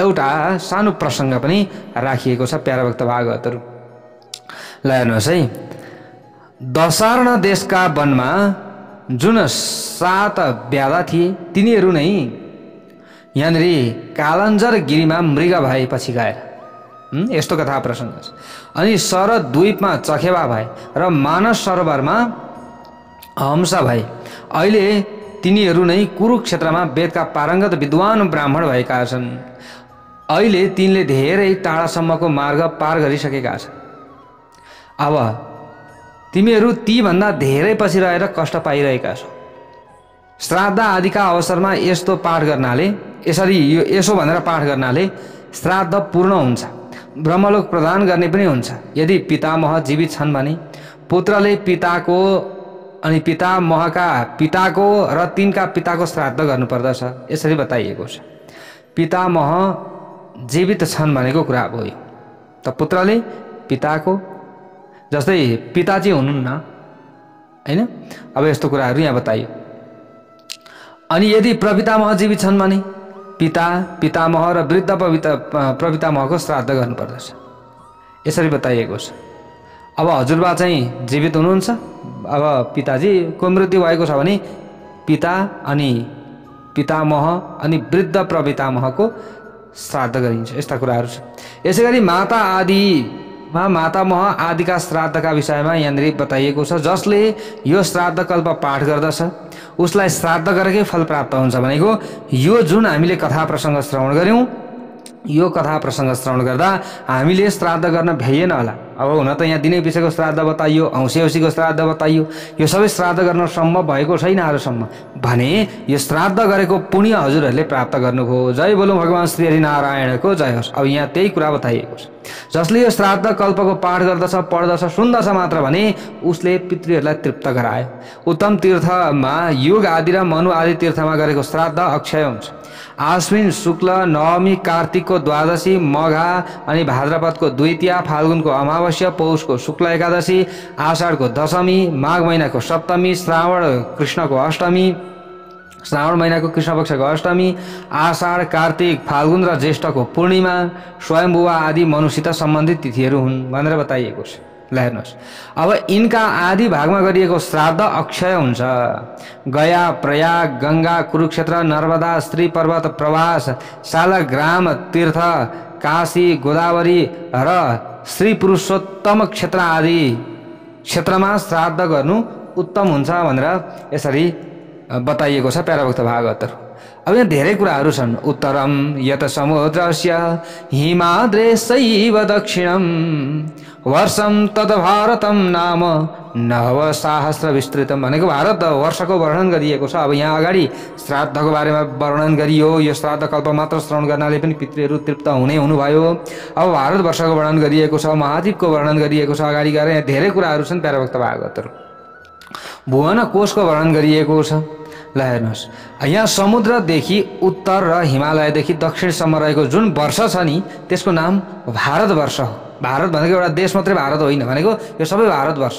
एउटा सानो प्रसङ्ग पनि राखिएको छ प्यारा भक्त भागवतहरू। ल हेर्नुहोस् है, दशार्ण देशका वनमा जुन 7 व्याधा थिए तिनीहरू नै यहाँनिर कालञ्जर गिरीमा मृग भएपछि गएर यस्तो कथा प्रसङ्ग छ। अनि शरद द्वीपमा चखेवा भए र मानस सरोवरमा हंसा भए। अहिले तिनीहरू नै कुरुक्षेत्रमा वेदका पारङ्गत विद्वान ब्राह्मण भएका छन्। अहिले तिनले धेरै टाढासम्मको मार्ग पार गरिसकेका छन्। अब तिमीहरू ती भन्दा धेरै पछि रहेर कष्ट पाइरहेका छौ। श्राद्ध आदिका अवसरमा यस्तो पाठ गर्नाले यसो भनेर पाठ गर्नाले श्राद्ध पूर्ण हुन्छ। ब्रह्मलोक प्रदान गर्ने पनि हुन्छ। यदि पितामह जीवित छन् भने पुत्रले पिताको अनि पितामहका पिताको र तिनका पिताको श्राद्ध गर्नुपर्दछ यसरी बताइएको छ। पितामह जीवित छन् भनेको कुरा हो यो। त पुत्रले पिताको जस्तै पिता चाहिँ हुनुहुन्न हैन, अब यस्तो कुराहरू यहाँ बताइयो। अनि यदि प्रपितामह जीवित छन् भने पिता पितामह र वृद्ध प्रपितामहको श्राद्ध गर्नुपर्दछ यसरी बताइएको छ। अब हजुरबा चाहिँ जीवित हुनुहुन्छ, अब पिताजीको मृत्यु भएको छ भने पिता अनि पितामह अनि वृद्ध प्रपितामहको श्राद्ध गरिन्छ। यस्ता कुराहरू छ। यसै गरी माता आदिमा मातामह आदिका श्राद्धका विषयमा यहाँनिर बताइएको छ। जसले यो श्राद्ध कल्प पाठ गर्दछ उसलाई श्राद्ध गरेकै फल प्राप्त हुन्छ भनेको यो जुन हामीले कथा प्रसङ्ग श्रवण गऱ्यौँ यो कथा प्रसङ्ग श्रवण गर्दा हामीले श्राद्ध गर्न भ्याइएन होला। अब हुन त यहाँ दिनै पिछेको श्राद्ध बताइयो, औँसी औँसीको श्राद्ध बताइयो, यो सबै श्राद्ध गर्न सम्भव भएको छैन आजसम्म। भने यो श्राद्ध गरेको पुण्य हजुरहरूले प्राप्त गर्नुभयो। जय बोलौँ भगवान श्री हरिनारायणको जय होस्। अब यहाँ त्यही कुरा बताइएको छ, जसले यो श्राद्ध कल्पको पाठ गर्दछ, पढ्दछ, सुन्दछ मात्र भने उसले पितृहरूलाई तृप्त गरायो। उत्तम तीर्थमा युग आदि र मनु आदि तीर्थमा गरेको श्राद्ध अक्षय हुन्छ। आश्विन शुक्ल नवमी, कार्तिकको द्वादशी, मघा अनि भाद्रपदको द्वितीया, फाल्गुनको अमावस्या, पौषको शुक्ल एकादशी, आषाढको दशमी, माघ महिनाको सप्तमी, श्रावण महिनाको कृष्ण पक्षको अष्टमी, आषाढ, कार्तिक, फाल्गुन र ज्येष्ठको पूर्णिमा, स्वयम्भुवा आदि मनुसित सम्बन्धित तिथिहरू हुन् भनेर बताइएको छ। ल हेर्नुहोस्, अब यिनका आदि भागमा गरिएको श्राद्ध अक्षय हुन्छ। गया, प्रयाग, गंगा, कुरुक्षेत्र, नर्मदा, स्त्री पर्वत, प्रवास, शालग्राम तीर्थ, काशी, गोदावरी र श्री पुरुषोत्तम क्षेत्र आदि क्षेत्रमा श्राद्ध गर्नु उत्तम हुन्छ भनेर यसरी बताइएको छ प्याराभक्त भागवतहरू। अब यहाँ धेरै कुराहरू छन्। उत्तरम यत समुद्रस्य हिमाद्रेशैव दक्षिणम वर्षम तद भारतम नाम नव सहस्र विस्तृतम भनेको भारत वर्षको वर्णन गरिएको छ। अब यहाँ अगाडि श्राद्धको बारेमा वर्णन गरियो, यो श्राद्ध कल्प मात्र श्रवण गर्नाले पनि पितृहरू तृप्त हुनुभयो। अब भारत वर्षको वर्णन गरिएको छ, महाद्वीपको वर्णन गरिएको छ, अगाडि गएर यहाँ धेरै कुराहरू छन् प्याराभक्त भागवतहरू। भुवन कोशको वर्णन गरिएको छ। ल हेर्नुहोस्, यहाँ समुद्रदेखि उत्तर र हिमालयदेखि दक्षिणसम्म रहेको जुन वर्ष छ नि त्यसको नाम भारतवर्ष हो। भारत भनेको एउटा देश मात्रै भारत होइन भनेको यो सबै भारतवर्ष।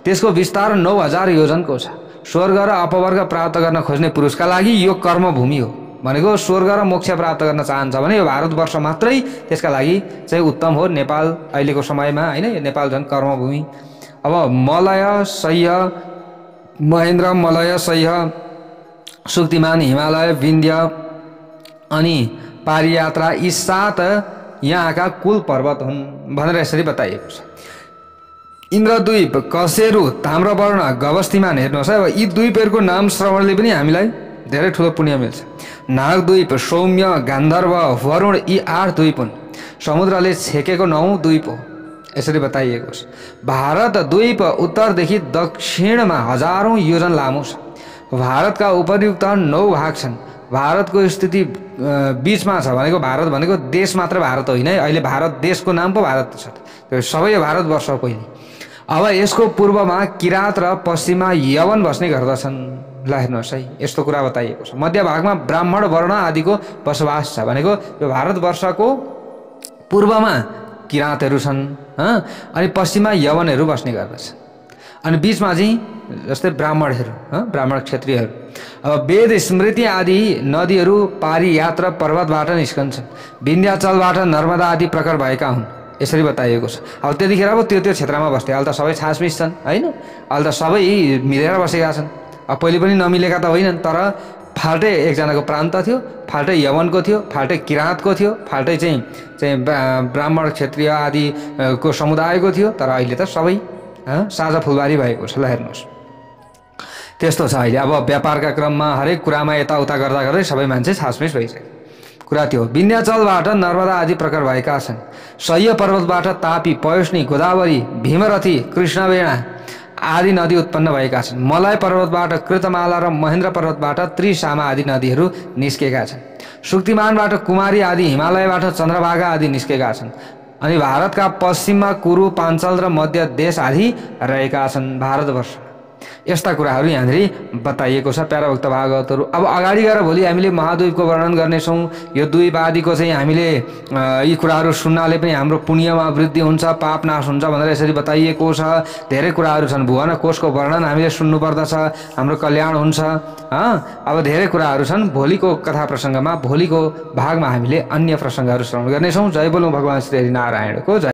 त्यसको विस्तार 9000 योजनको छ। स्वर्ग र अपवर्ग प्राप्त गर्न खोज्ने पुरुषका लागि यो कर्मभूमि हो भनेको स्वर्ग र मोक्ष प्राप्त गर्न चाहन्छ भने यो भारतवर्ष मात्रै त्यसका लागि चाहिँ उत्तम हो। नेपाल अहिलेको समयमा होइन, यो नेपाल झन् कर्मभूमि। अब मलय, सह्य, महेन्द्र, मलय, सह्य, शुक्तिमान, हिमालय, विन्ध्य अनि पारियात्रा यी 7 यहाँका कुल पर्वत हुन् भनेर यसरी बताइएको छ। इन्द्रद्वीप, कसेरु, ताम्रवर्ण, गवस्तीमान हेर्नुहोस् है। अब यी द्वीपहरूको नाम श्रवणले पनि हामीलाई धेरै ठुलो पुण्य मिल्छ। नागद्वीप, सौम्य, गान्धर्व, वरुण यी 8 द्वीप हुन्। समुद्रले छेकेको 9 द्वीप हो यसरी बताइएको छ। भारत द्वीप उत्तरदेखि दक्षिणमा हजारौं योजन लामो छ। भारतका उपर्युक्त 9 भाग छन्। भारतको स्थिति बीचमा छ भनेको भारत भनेको देश मात्र भारत होइन है। अहिले भारत देशको नाम पो भारत छ, त्यो सबै भारतवर्ष हो पहिले। अब यसको पूर्वमा किरात र पश्चिममा यवन बस्ने गर्दछन्। ल हेर्नुहोस् है, यस्तो कुरा बताइएको छ। मध्य भागमा ब्राह्मण वर्ण आदिको बसोबास छ भनेको यो भारतवर्षको पूर्वमा किरातहरू छन् अनि पश्चिममा यवनहरू बस्ने गर्दछन् अनि बीचमा चाहिँ जस्तै ब्राह्मणहरू, ब्राह्मण क्षत्रियहरू। अब वेद, स्मृति आदि नदीहरू पारियात्र पर्वतबाट निस्कन्छन्। विन्ध्याचलबाट नर्मदा आदि प्रकट भएका हुन् यसरी बताइएको छ। अब त्यतिखेर अब त्यो क्षेत्रमा बस्थे, अहिले त सबै छासमिस छन् होइन, अहिले त सबै मिलेर बसेका छन्। अब पहिले पनि नमिलेका त होइनन्, तर फाल्टै एकजनाको प्रान्त थियो, फाल्टै यवनको थियो, फाल्टै किराँतको थियो, फाल्टै चाहिँ ब्राह्मण क्षत्रिय आदिको समुदायको थियो। तर अहिले त सबै साझा फुलबारी भएको छ। ल हेर्नुहोस्, त्यस्तो छ अहिले। अब व्यापारका क्रममा हरेक कुरामा यताउता गर्दा गर्दै सबै मान्छे छासमिस भइसक्यो कुरा त्यो। विन्ध्याचलबाट नर्मदा आदि प्रकट भएका छन्। सह्य पर्वतबाट तापी, पयोष्णी, गोदावरी, भीमरथी, कृष्णवेणा आदि नदी उत्पन्न भएका छन्। मलय पर्वतबाट कृतमाला र महेन्द्र पर्वतबाट त्रिसामा आदि नदीहरू निस्केका छन्। शुक्तिमानबाट कुमारी आदि, हिमालयबाट चन्द्रभागा आदि निस्केका छन्। अनि भारतका पश्चिममा कुरु, पाञ्चल र मध्य देश आदि रहेका छन् भारतवर्ष। यस्ता कुराहरू यहाँनिर बताइएको छ प्याराभक्त भागवतहरू। अब अगाडि गएर भोलि हामीले महाद्वीपको वर्णन गर्नेछौँ। यो द्वीप आदिको चाहिँ हामीले यी कुराहरू सुन्नाले पनि हाम्रो पुण्यमा वृद्धि हुन्छ, पाप नाश हुन्छ भनेर यसरी बताइएको छ। धेरै कुराहरू छन्। भुवन कोशको वर्णन हामीले सुन्नुपर्दछ, हाम्रो कल्याण हुन्छ। अब धेरै कुराहरू छन्। भोलिको कथा प्रसङ्गमा, भोलिको भागमा हामीले अन्य प्रसङ्गहरू श्रवण गर्नेछौँ। जय बोलौँ भगवान श्री हरिनारायणको जय।